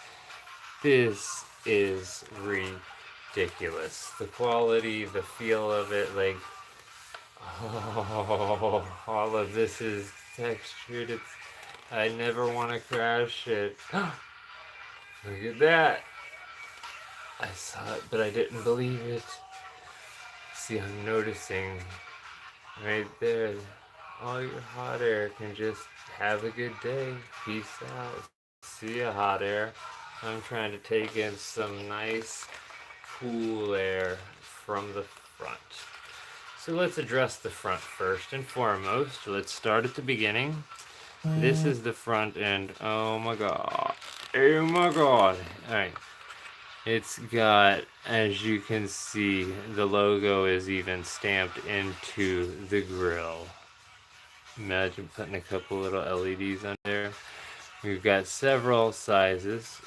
This is ridiculous. The quality, the feel of it, like, oh, all of this is textured. I never want to crash it. Look at that. I saw it, but I didn't believe it. See, I'm noticing right there, all your hot air can just have a good day. Peace out. See ya, hot air. I'm trying to take in some nice, cool air from the front. So let's address the front first and foremost. Let's start at the beginning. This is the front end. Oh my god. Oh my god. Alright. It's got, as you can see, the logo is even stamped into the grill. Imagine putting a couple little LEDs on there. We've got several sizes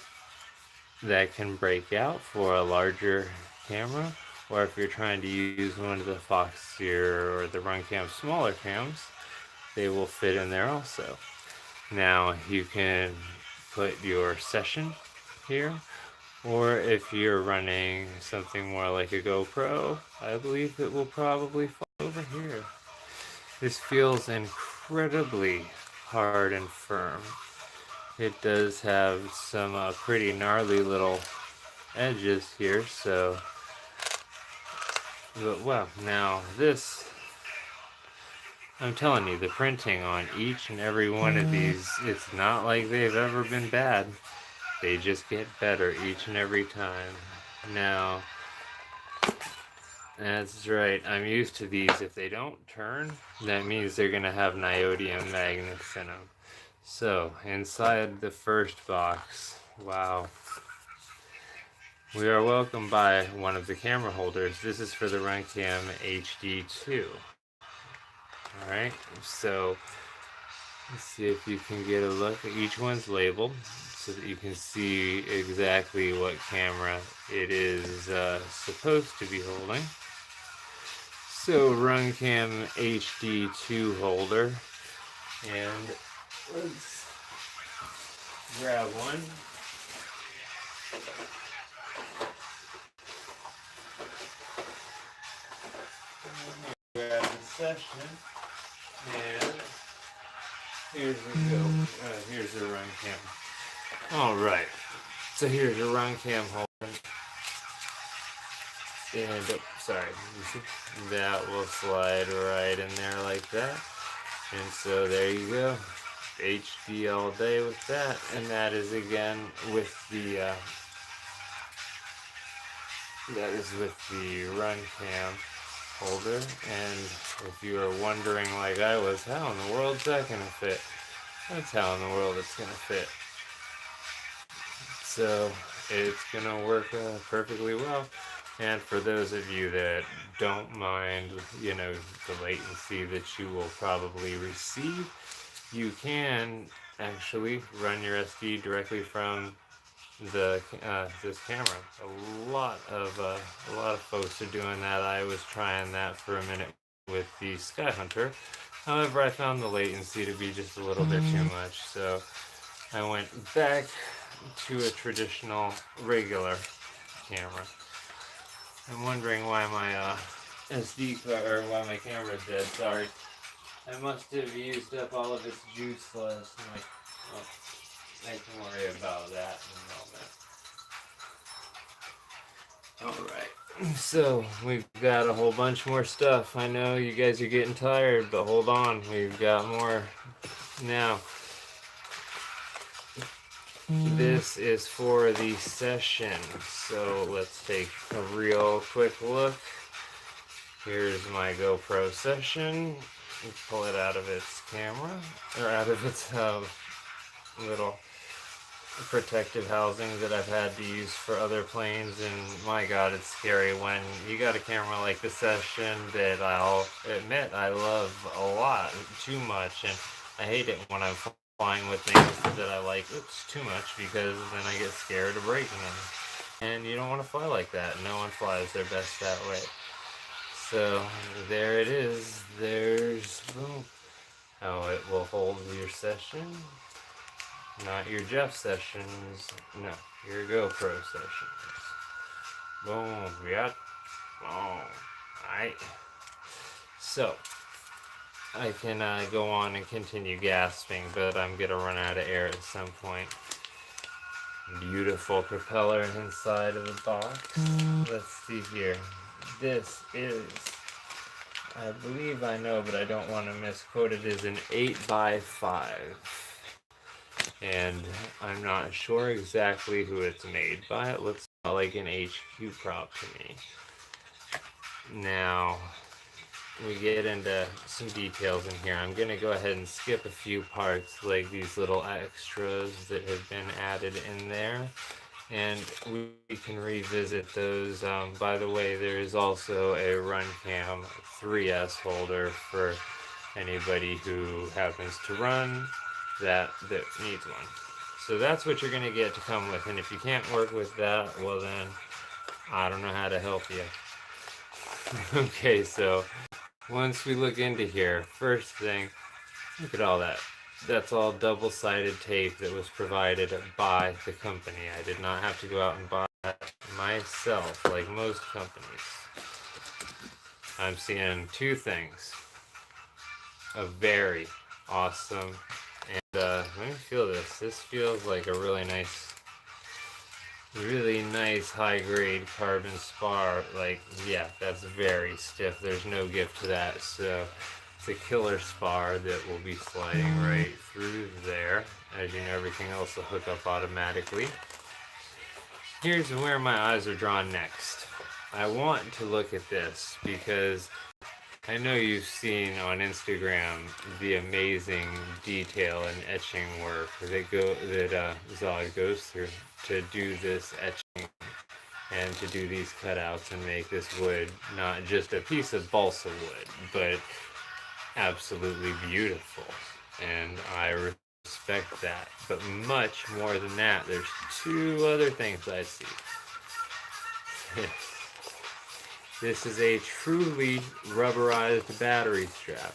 that can break out for a larger camera, or if you're trying to use one of the Foxier or the Runcam smaller cams, they will fit in there also. Now you can put your session here, or if you're running something more like a GoPro, I believe it will probably fall over here. This feels incredibly hard and firm. It does have some pretty gnarly little edges here, so, but well, now this I'm telling you, the printing on each and every one of these, it's not like they've ever been bad. They just get better each and every time. Now, that's right, I'm used to these. If they don't turn, that means they're going to have niobium magnets in them. So, inside the first box, wow. We are welcomed by one of the camera holders. This is for the Runcam HD2. Alright, so let's see if you can get a look. Each one's labeled so that you can see exactly what camera it is supposed to be holding. So Runcam HD2 holder, and let's grab one. Grab the session, and here's the Runcam. All right, so here's your Runcam holder, and sorry, that will slide right in there like that, and so there you go, HD all day with that, and that is again with the Runcam holder. And if you are wondering like I was, how in the world is that gonna fit? That's how in the world it's gonna fit. So it's gonna work perfectly well. And for those of you that don't mind, you know, the latency that you will probably receive, you can actually run your SD directly from the this camera. A lot of folks are doing that. I was trying that for a minute with the Sky Hunter. However, I found the latency to be just a little bit too much, so I went back to a traditional regular camera. I'm wondering why my SD card, or why my camera's dead. Sorry, I must have used up all of its juice last night. Well, I can worry about that in a moment. Alright, so we've got a whole bunch more stuff. I know you guys are getting tired, but hold on, we've got more. Now, this is for the session, so let's take a real quick look. Here's my GoPro session. Pull it out of its camera, or out of its little protective housing that I've had to use for other planes, and my god, it's scary when you got a camera like the Session that I'll admit I love a lot, too much, and I hate it when I'm flying with things that I like too much, because then I get scared of breaking them, and you don't want to fly like that. No one flies their best that way. So there it is. There's boom, how it will hold your Session. Not your Jeff sessions, no, your GoPro sessions. Boom, yeah, boom, alright. So, I can go on and continue gasping, but I'm gonna run out of air at some point. Beautiful propeller inside of the box. Let's see here. This is, I believe I know, but I don't want to misquote it, is an 8x5. And I'm not sure exactly who it's made by. It looks like an HQ prop to me. Now, we get into some details in here. I'm going to go ahead and skip a few parts, like these little extras that have been added in there. And we can revisit those. By the way, there is also a Runcam 3S holder for anybody who happens to run that needs one. So that's what you're going to get to come with, and if you can't work with that, well then, I don't know how to help you. Okay, so once we look into here, first thing, look at all that. That's all double-sided tape that was provided by the company. I did not have to go out and buy it myself, like most companies. I'm seeing two things. A very awesome, and let me feel this. This feels like a really nice high-grade carbon spar. Like, yeah, that's very stiff. There's no gift to that. So It's a killer spar that will be sliding right through there. As you know, everything else will hook up automatically. Here's where my eyes are drawn next. I want to look at this because I know you've seen on Instagram the amazing detail and etching work that Zohd goes through to do this etching and to do these cutouts and make this wood not just a piece of balsa wood, but absolutely beautiful. And I respect that. But much more than that, there's two other things I see. This is a truly rubberized battery strap.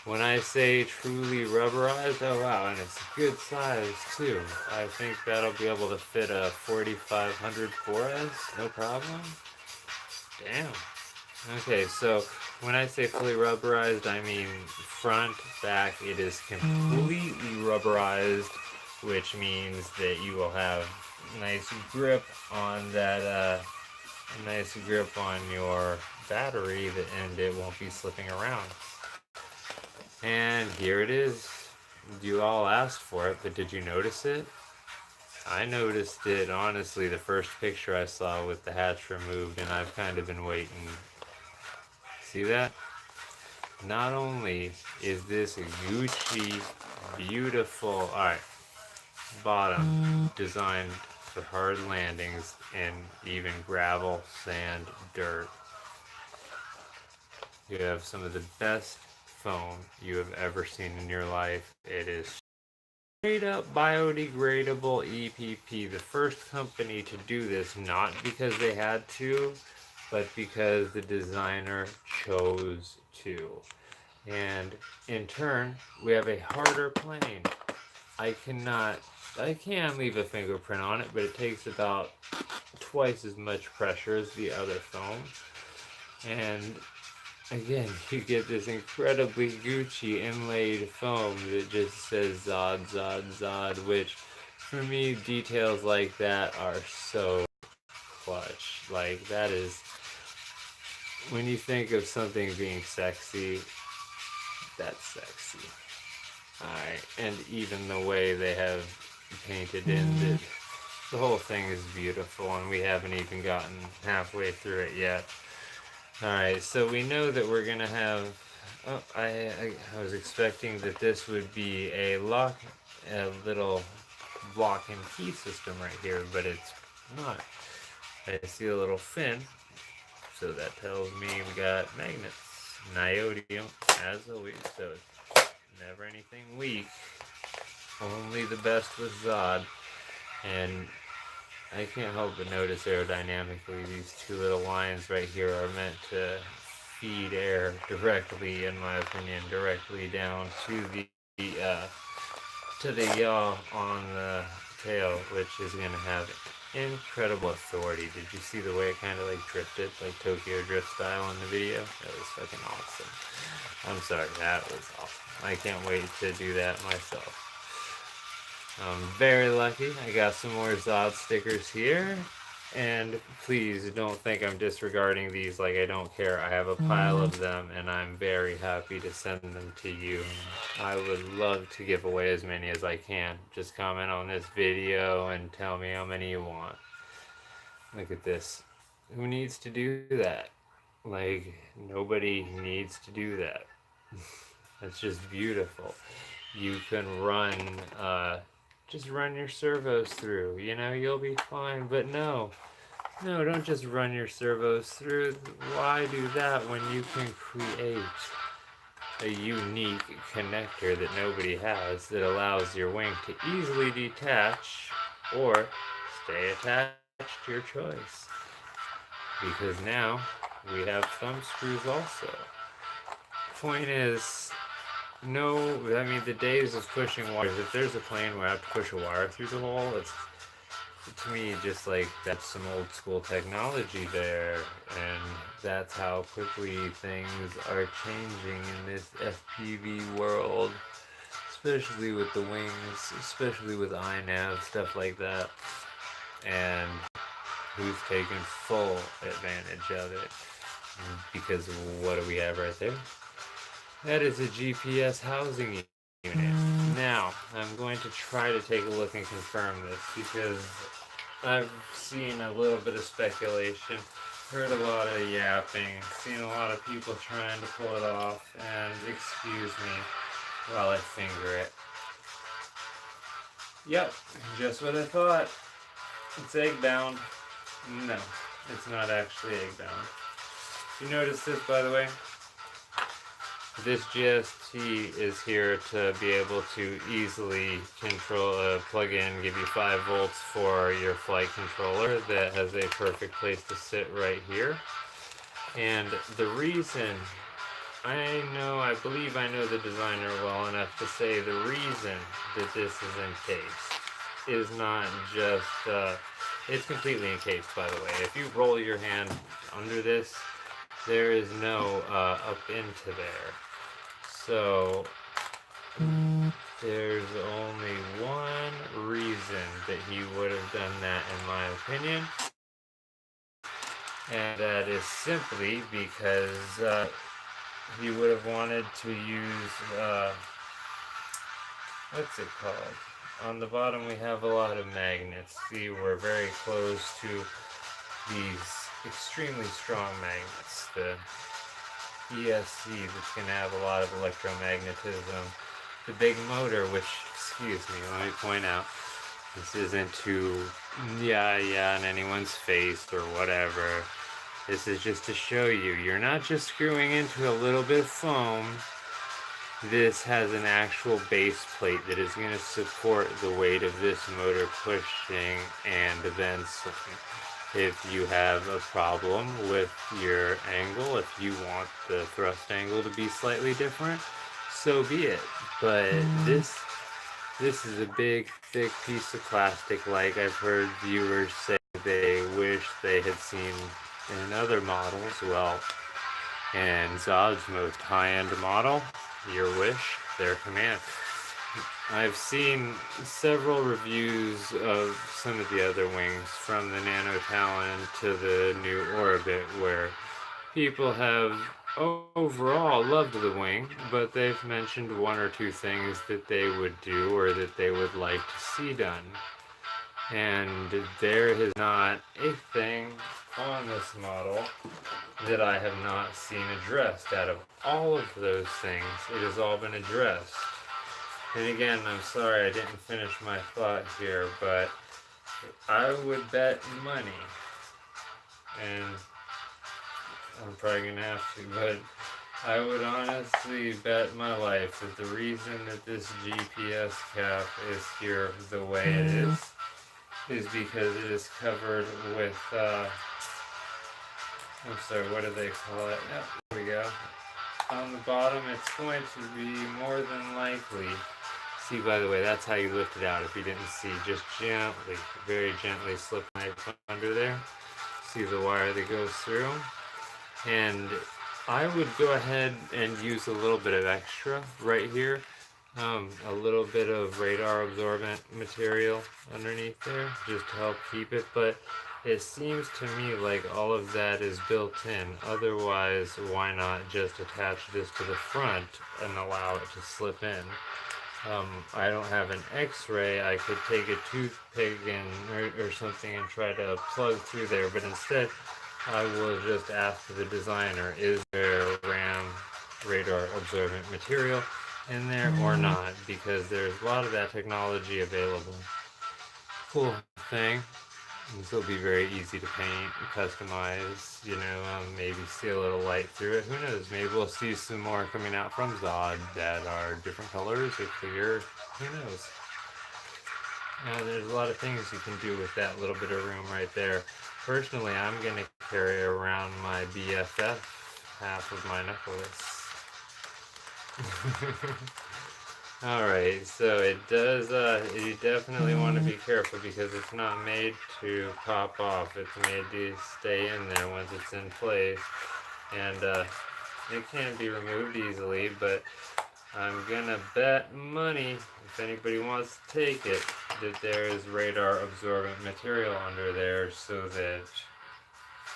When I say truly rubberized, oh wow, and it's good size too. I think that'll be able to fit a 4500 4S, no problem. Damn. Okay, so when I say fully rubberized, I mean front, back, it is completely rubberized, which means that you will have nice grip on that, nice grip on your battery, and it won't be slipping around. And here it is. You all asked for it, but did you notice it? I noticed it, honestly, the first picture I saw with the hatch removed, and I've kind of been waiting. See that? Not only is this a Gucci, beautiful, alright, bottom designed for hard landings in even gravel, sand, dirt. You have some of the best foam you have ever seen in your life. It is straight up biodegradable EPP. The first company to do this, not because they had to, but because the designer chose to. And in turn, we have a harder plane. I can leave a fingerprint on it, but it takes about twice as much pressure as the other foam. And again, you get this incredibly Gucci inlaid foam that just says Zohd, Zohd, Zohd, which for me, details like that are so clutch. Like, that is, when you think of something being sexy, that's sexy. Alright, and even the way they have painted in the whole thing is beautiful, and we haven't even gotten halfway through it yet. Alright, so we know that we're gonna have, oh, I was expecting that this would be a little lock and key system right here, but it's not. I see a little fin, so that tells me we got magnets, niobium, as always, so it's never anything weak, only the best with Zohd. And I can't help but notice aerodynamically these two little lines right here are meant to feed air directly, in my opinion, directly down to the yaw on the tail, which is going to have incredible authority. Did you see the way it kind of like drifted, like Tokyo Drift style in the video? That was fucking awesome. I'm sorry, that was awesome. I can't wait to do that myself. I'm very lucky. I got some more Zohd stickers here. And please don't think I'm disregarding these like I don't care. I have a pile of them and I'm very happy to send them to you. I would love to give away as many as I can. Just comment on this video and tell me how many you want. Look at this. Who needs to do that? Like, nobody needs to do that. That's just beautiful. You can just run your servos through, you know, you'll be fine. But no, don't just run your servos through. Why do that when you can create a unique connector that nobody has that allows your wing to easily detach or stay attached to your choice? Because now we have thumb screws also. Point is, no, I mean, the days of pushing wires, if there's a plane where I have to push a wire through the hole, it's, to me, just like, that's some old school technology there, and that's how quickly things are changing in this FPV world, especially with the wings, especially with iNav, stuff like that, and who's taken full advantage of it, because what do we have right there? That is a GPS housing unit. Now, I'm going to try to take a look and confirm this because I've seen a little bit of speculation, heard a lot of yapping, seen a lot of people trying to pull it off, and excuse me while I finger it. Yep, just what I thought. It's egg bound. No, it's not actually egg bound. You notice this, by the way? This GST is here to be able to easily control, plug in, give you 5 volts for your flight controller that has a perfect place to sit right here. And the reason, I believe I know the designer well enough to say the reason that this is encased is not just, it's completely encased, by the way. If you roll your hand under this, there is no up into there. So there's only one reason that he would have done that, in my opinion, and that is simply because he would have wanted to use what's it called? On the bottom we have a lot of magnets. See, we're very close to these extremely strong magnets. The ESC that's going to have a lot of electromagnetism. The big motor, which, excuse me, let me point out, this isn't to in anyone's face or whatever. This is just to show you, you're not just screwing into a little bit of foam. This has an actual base plate that is going to support the weight of this motor pushing and then slipping. If you have a problem with your angle, if you want the thrust angle to be slightly different, so be it. But this is a big, thick piece of plastic, like I've heard viewers say they wish they had seen in other models. Well, in Zohd's most high-end model, your wish, their command. I've seen several reviews of some of the other wings, from the Nano Talon to the new Orbit, where people have overall loved the wing, but they've mentioned one or two things that they would do or that they would like to see done. And there is not a thing on this model that I have not seen addressed. Out of all of those things, it has all been addressed. And again, I'm sorry I didn't finish my thought here, but I would bet money, and I'm probably going to have to, but I would honestly bet my life that the reason that this GPS cap is here the way it is because it is covered with, I'm sorry, what do they call it? Yep, there we go. On the bottom, it's going to be more than likely. See, by the way, that's how you lift it out. If you didn't see, just gently, very gently slip my under there. See the wire that goes through? And I would go ahead and use a little bit of extra right here. A little bit of radar absorbent material underneath there, just to help keep it. But it seems to me like all of that is built in. Otherwise, why not just attach this to the front and allow it to slip in? I don't have an x-ray. I could take a toothpick or something and try to plug through there, but instead I will just ask the designer, is there RAM radar absorbent material in there or not, because there's a lot of that technology available. Cool thing. This will be very easy to paint, customize, maybe see a little light through it. Who knows? Maybe we'll see some more coming out from Zohd that are different colors or clear. Who knows? There's a lot of things you can do with that little bit of room right there. Personally, I'm going to carry around my BFF, half of my necklace. Alright, so it does, you definitely want to be careful because it's not made to pop off. It's made to stay in there once it's in place. And it can be removed easily, but I'm gonna bet money, if anybody wants to take it, that there is radar absorbent material under there so that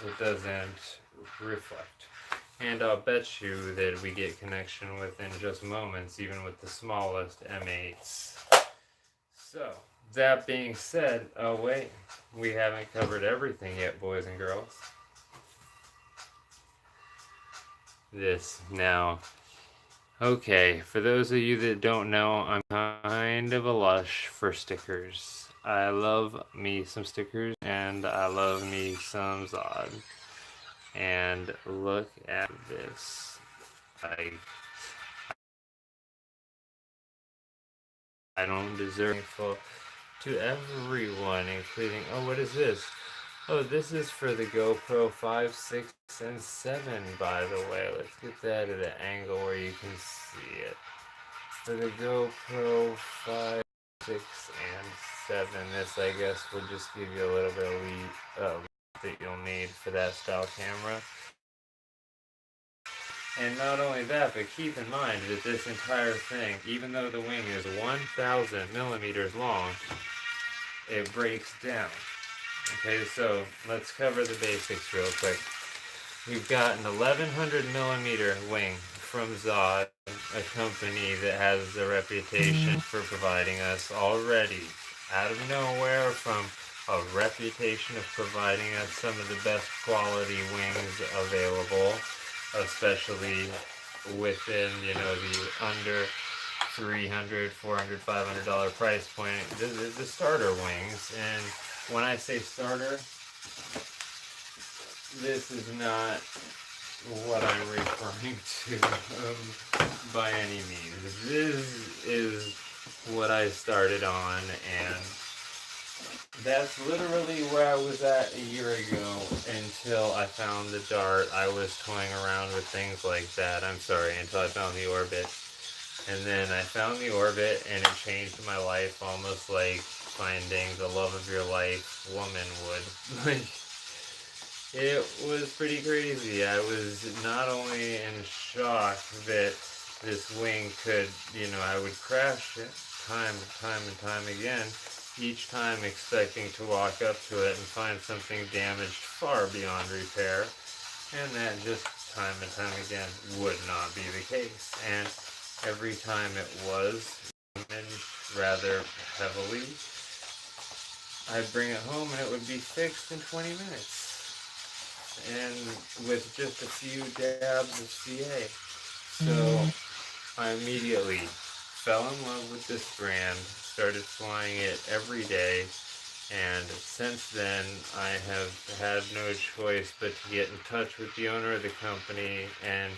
it doesn't reflect. And I'll bet you that we get connection within just moments, even with the smallest M8s. So, that being said, oh wait, we haven't covered everything yet, boys and girls. This now. Okay, for those of you that don't know, I'm kind of a lush for stickers. I love me some stickers, and I love me some Zohd. And look at this. I don't deserve thankful to everyone, including, oh, what is this? Oh, this is for the GoPro 5, 6, and 7, by the way. Let's get that at an angle where you can see it. For the GoPro 5, 6, and 7, this, I guess, will just give you a little bit of lead that you'll need for that style camera. And not only that, but keep in mind that this entire thing, even though the wing is 1,000 millimeters long, it breaks down. Okay, so let's cover the basics real quick. We've got an 1100 millimeter wing from Zohd, a company that has a reputation for providing us already, out of nowhere, from a reputation of providing us some of the best quality wings available, especially within, you know, the under $300, $400, $500 price point, the starter wings. And when I say starter, this is not what I'm referring to by any means. This is what I started on, and that's literally where I was at a year ago until I found the dart. I was toying around with things like that. I'm sorry, until I found the orbit. And then I found the orbit, and it changed my life almost like finding the love of your life woman would. Like, it was pretty crazy. I was not only in shock that this wing could, you know, I would crash it time and time again, each time expecting to walk up to it and find something damaged far beyond repair, and that just time and time again would not be the case. And every time it was damaged rather heavily, I'd bring it home and it would be fixed in 20 minutes. And with just a few dabs of CA. So I immediately fell in love with this brand, started flying it every day, and since then I have had no choice but to get in touch with the owner of the company and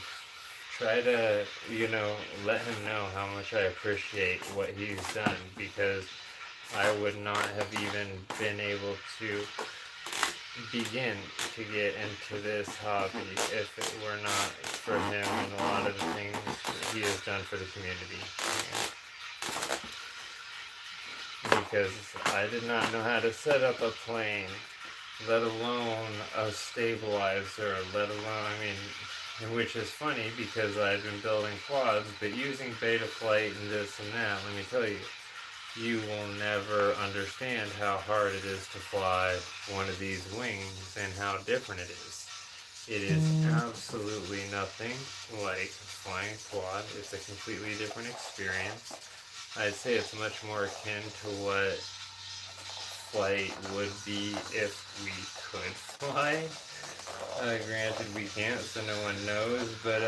try to, you know, let him know how much I appreciate what he's done, because I would not have even been able to begin to get into this hobby if it were not for him and a lot of the things he has done for the community. Because I did not know how to set up a plane, let alone a stabilizer, let alone, I mean, which is funny because I've been building quads, but using Betaflight and this and that, let me tell you, you will never understand how hard it is to fly one of these wings and how different it is. It is absolutely nothing like flying a quad. It's a completely different experience. I'd say it's much more akin to what flight would be if we could fly. Granted, we can't, so no one knows, but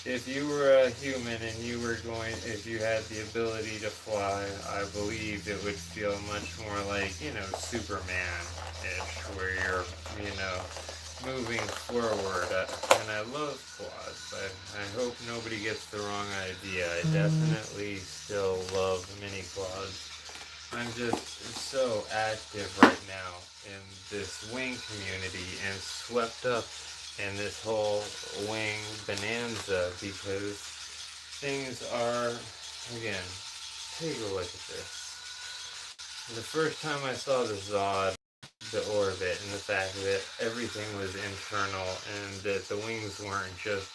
if you were a human and you were if you had the ability to fly, I believe it would feel much more like, you know, Superman-ish, where you're, you know, moving forward. And I love quads. I hope nobody gets the wrong idea. I definitely still love mini quads. I'm just so active right now in this wing community and swept up in this whole wing bonanza, because things are, again, take a look at this. The first time I saw the Zohd, the orbit, and the fact that everything was internal and that the wings weren't just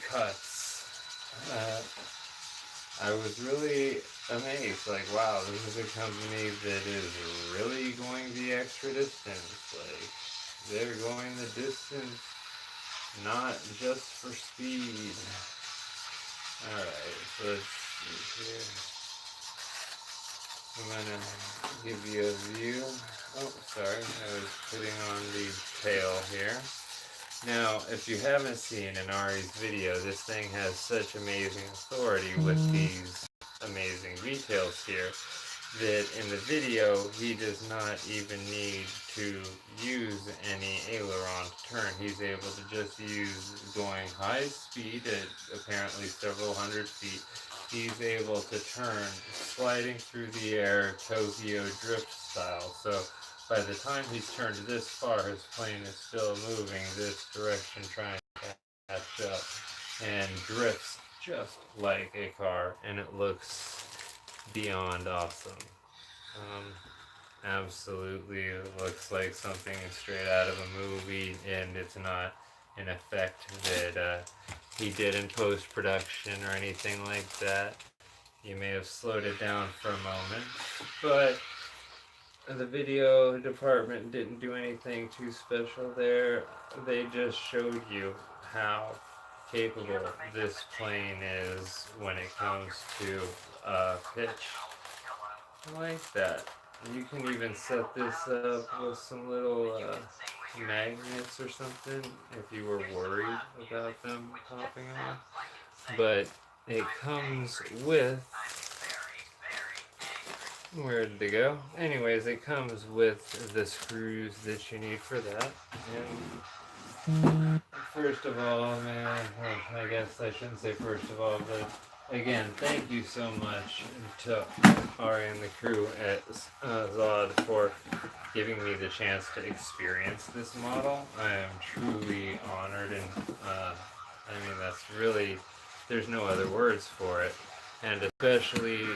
cuts, I was really amazed. Like, wow, this is a company that is really going the extra distance. Like, they're going the distance not just for speed. Alright, so let's see here. I'm gonna give you a view. Oh, sorry, I was putting on the tail here. Now, if you haven't seen in Ari's video, this thing has such amazing authority with these amazing details here that in the video he does not even need to use any aileron to turn. He's able to just use going high speed at apparently several hundred feet. He's able to turn sliding through the air Tokyo drift style. So by the time he's turned this far, his plane is still moving this direction trying to catch up and drifts just like a car, and it looks beyond awesome. Absolutely looks like something straight out of a movie, and it's not an effect that he did in post-production or anything like that. You may have slowed it down for a moment, but the video department didn't do anything too special there. They just showed you how capable this plane is when it comes to pitch. I like that. You can even set this up with some little magnets or something if you were worried about them popping off. But it comes with... Where did they go? Anyways, it comes with the screws that you need for that. And first of all, man, I guess I shouldn't say first of all, but again, thank you so much to Ari and the crew at Zohd for giving me the chance to experience this model. I am truly honored, and I mean, that's really, there's no other words for it. And especially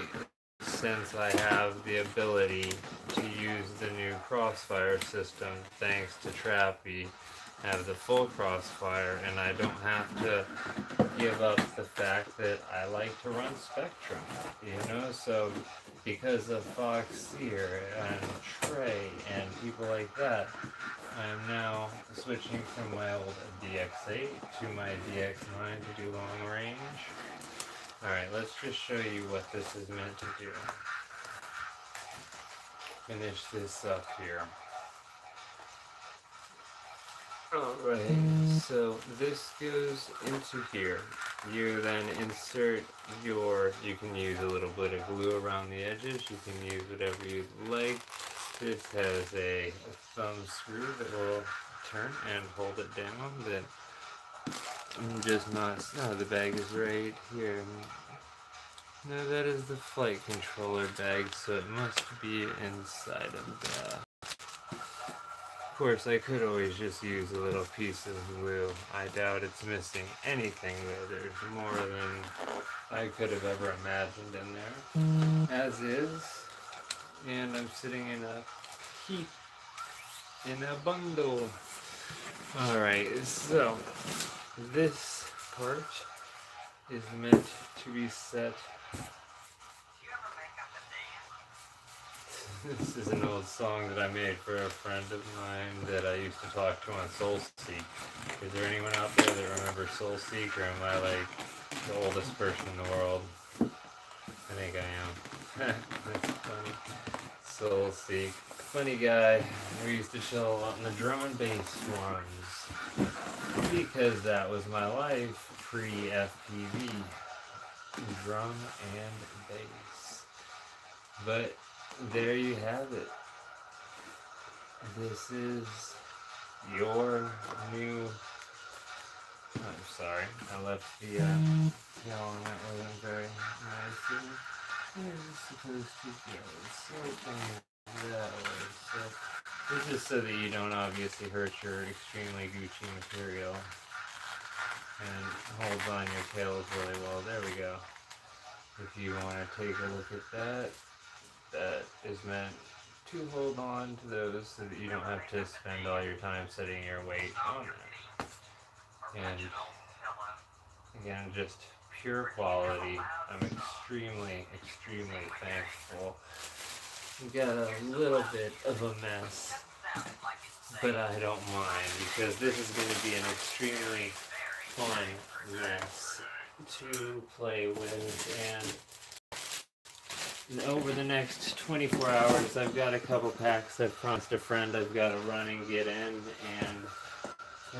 since I have the ability to use the new crossfire system thanks to Trappy, have the full crossfire, and I don't have to give up the fact that I like to run Spectrum, you know. So because of Fox Seer and Trey and people like that, I am now switching from my old DX8 to my DX9 to do long range. Alright, let's just show you what this is meant to do. Finish this up here. Alright, so this goes into here. You then insert your, you can use a little bit of glue around the edges, you can use whatever you'd like. This has a thumb screw that will turn and hold it down, that just not, no, the bag is right here. No, that is the flight controller bag, so it must be inside of that. Of course, I could always just use a little piece of glue. I doubt it's missing anything though. There's more than I could have ever imagined in there. As is, and I'm sitting in a heap, in a bundle. Alright, so this part is meant to be set. This is an old song that I made for a friend of mine that I used to talk to on SoulSeek. Is there anyone out there that remembers SoulSeek, or am I like the oldest person in the world? I think I am. That's funny. SoulSeek. Funny guy. We used to chill a lot in the drum and bass forums. Because that was my life pre-FPV. Drum and bass. But there you have it. This is your new... I'm sorry, I left the tail on that wasn't very nice. Where is it supposed to go? Something that way. So this is so that you don't obviously hurt your extremely Gucci material. And holds on your tails really well. There we go. If you want to take a look at that, that is meant to hold on to those so that you don't have to spend all your time setting your weight on it. And again, just pure quality. I'm extremely, extremely thankful. We got a little bit of a mess but I don't mind because this is going to be an extremely fun mess to play with. And over the next 24 hours, I've got a couple packs I've promised a friend I've got to run and get in, and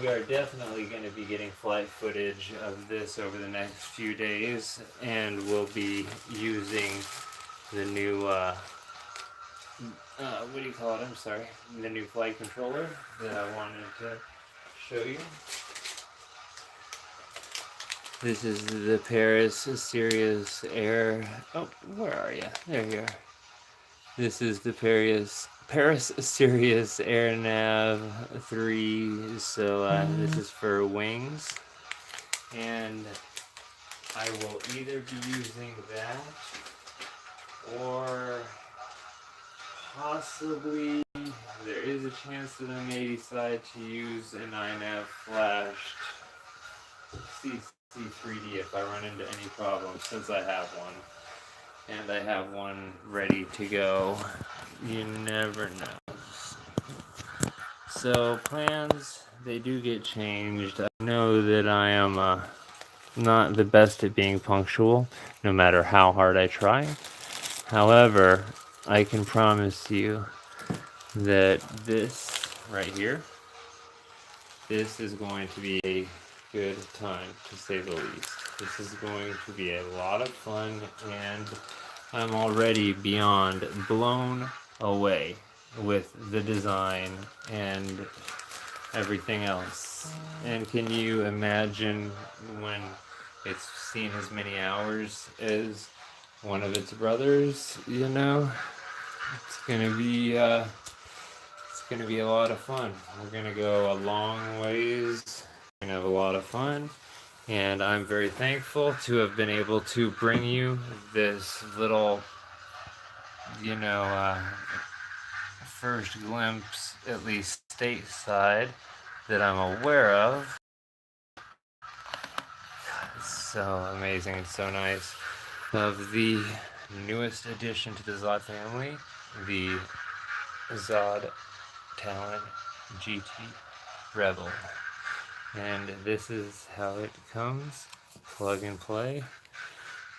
we are definitely going to be getting flight footage of this over the next few days, and we'll be using the new, what do you call it? I'm sorry. The new flight controller that I wanted to show you. This is the Paris Sirius Air. Oh, where are you? There you are. This is the Paris Sirius Air Nav 3. So this is for wings, and I will either be using that or possibly there is a chance that I may decide to use an iNav flashed CC3D if I run into any problems, since I have one. And I have one ready to go. You never know. So plans, they do get changed. I know that I am not the best at being punctual, no matter how hard I try. However, I can promise you that this right here, this is going to be a good time, to say the least. This is going to be a lot of fun, and I'm already beyond blown away with the design and everything else. And can you imagine when it's seen as many hours as one of its brothers? You know, it's gonna be a lot of fun. We're gonna go a long ways. We're gonna have a lot of fun. And I'm very thankful to have been able to bring you this little, first glimpse, at least stateside, that I'm aware of. It's so amazing and so nice. Of the newest addition to the Zohd family, the Zohd Talon GT Rebel. And this is how it comes. Plug and play.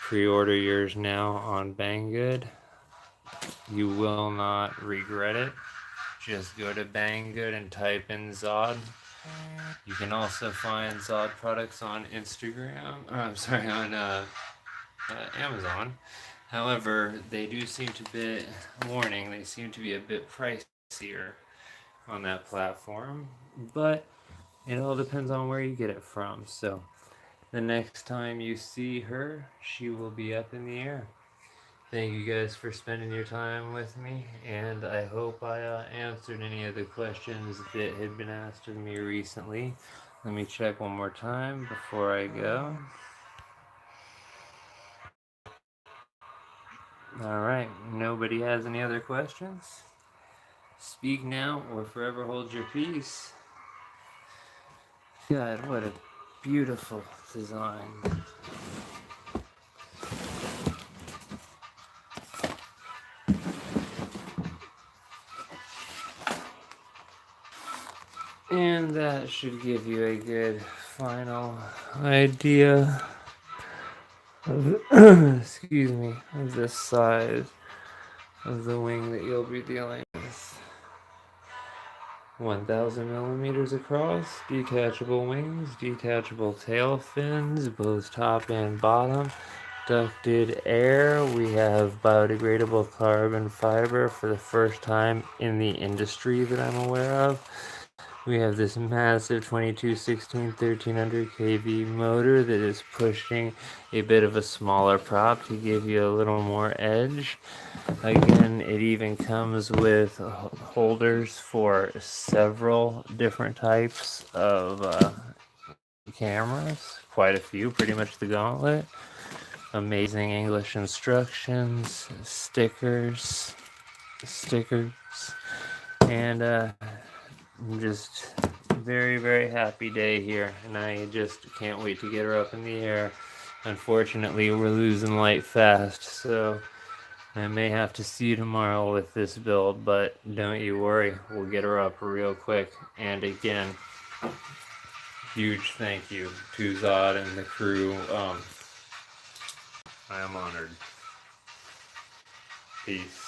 Pre-order yours now on Banggood. You will not regret it. Just go to Banggood and type in Zohd. You can also find Zohd products on on Amazon. However, they do seem to be a bit pricier on that platform, but it all depends on where you get it from. So the next time you see her, she will be up in the air. Thank you guys for spending your time with me, and I hope I answered any of the questions that had been asked of me recently. Let me check one more time before I go. Alright, nobody has any other questions? Speak now or forever hold your peace. God, what a beautiful design. And that should give you a good final idea of, excuse me, of the size of the wing that you'll be dealing with. 1,000 millimeters across, detachable wings, detachable tail fins, both top and bottom, ducted air. We have biodegradable carbon fiber for the first time in the industry that I'm aware of. We have this massive 2216 1300 kV motor that is pushing a bit of a smaller prop to give you a little more edge. Again, it even comes with holders for several different types of cameras, quite a few, pretty much the gauntlet. Amazing English instructions, stickers, and I'm just very, very happy day here, and I just can't wait to get her up in the air. Unfortunately, we're losing light fast, so I may have to see you tomorrow with this build, but don't you worry, we'll get her up real quick. And again, huge thank you to Zohd and the crew. I am honored. Peace.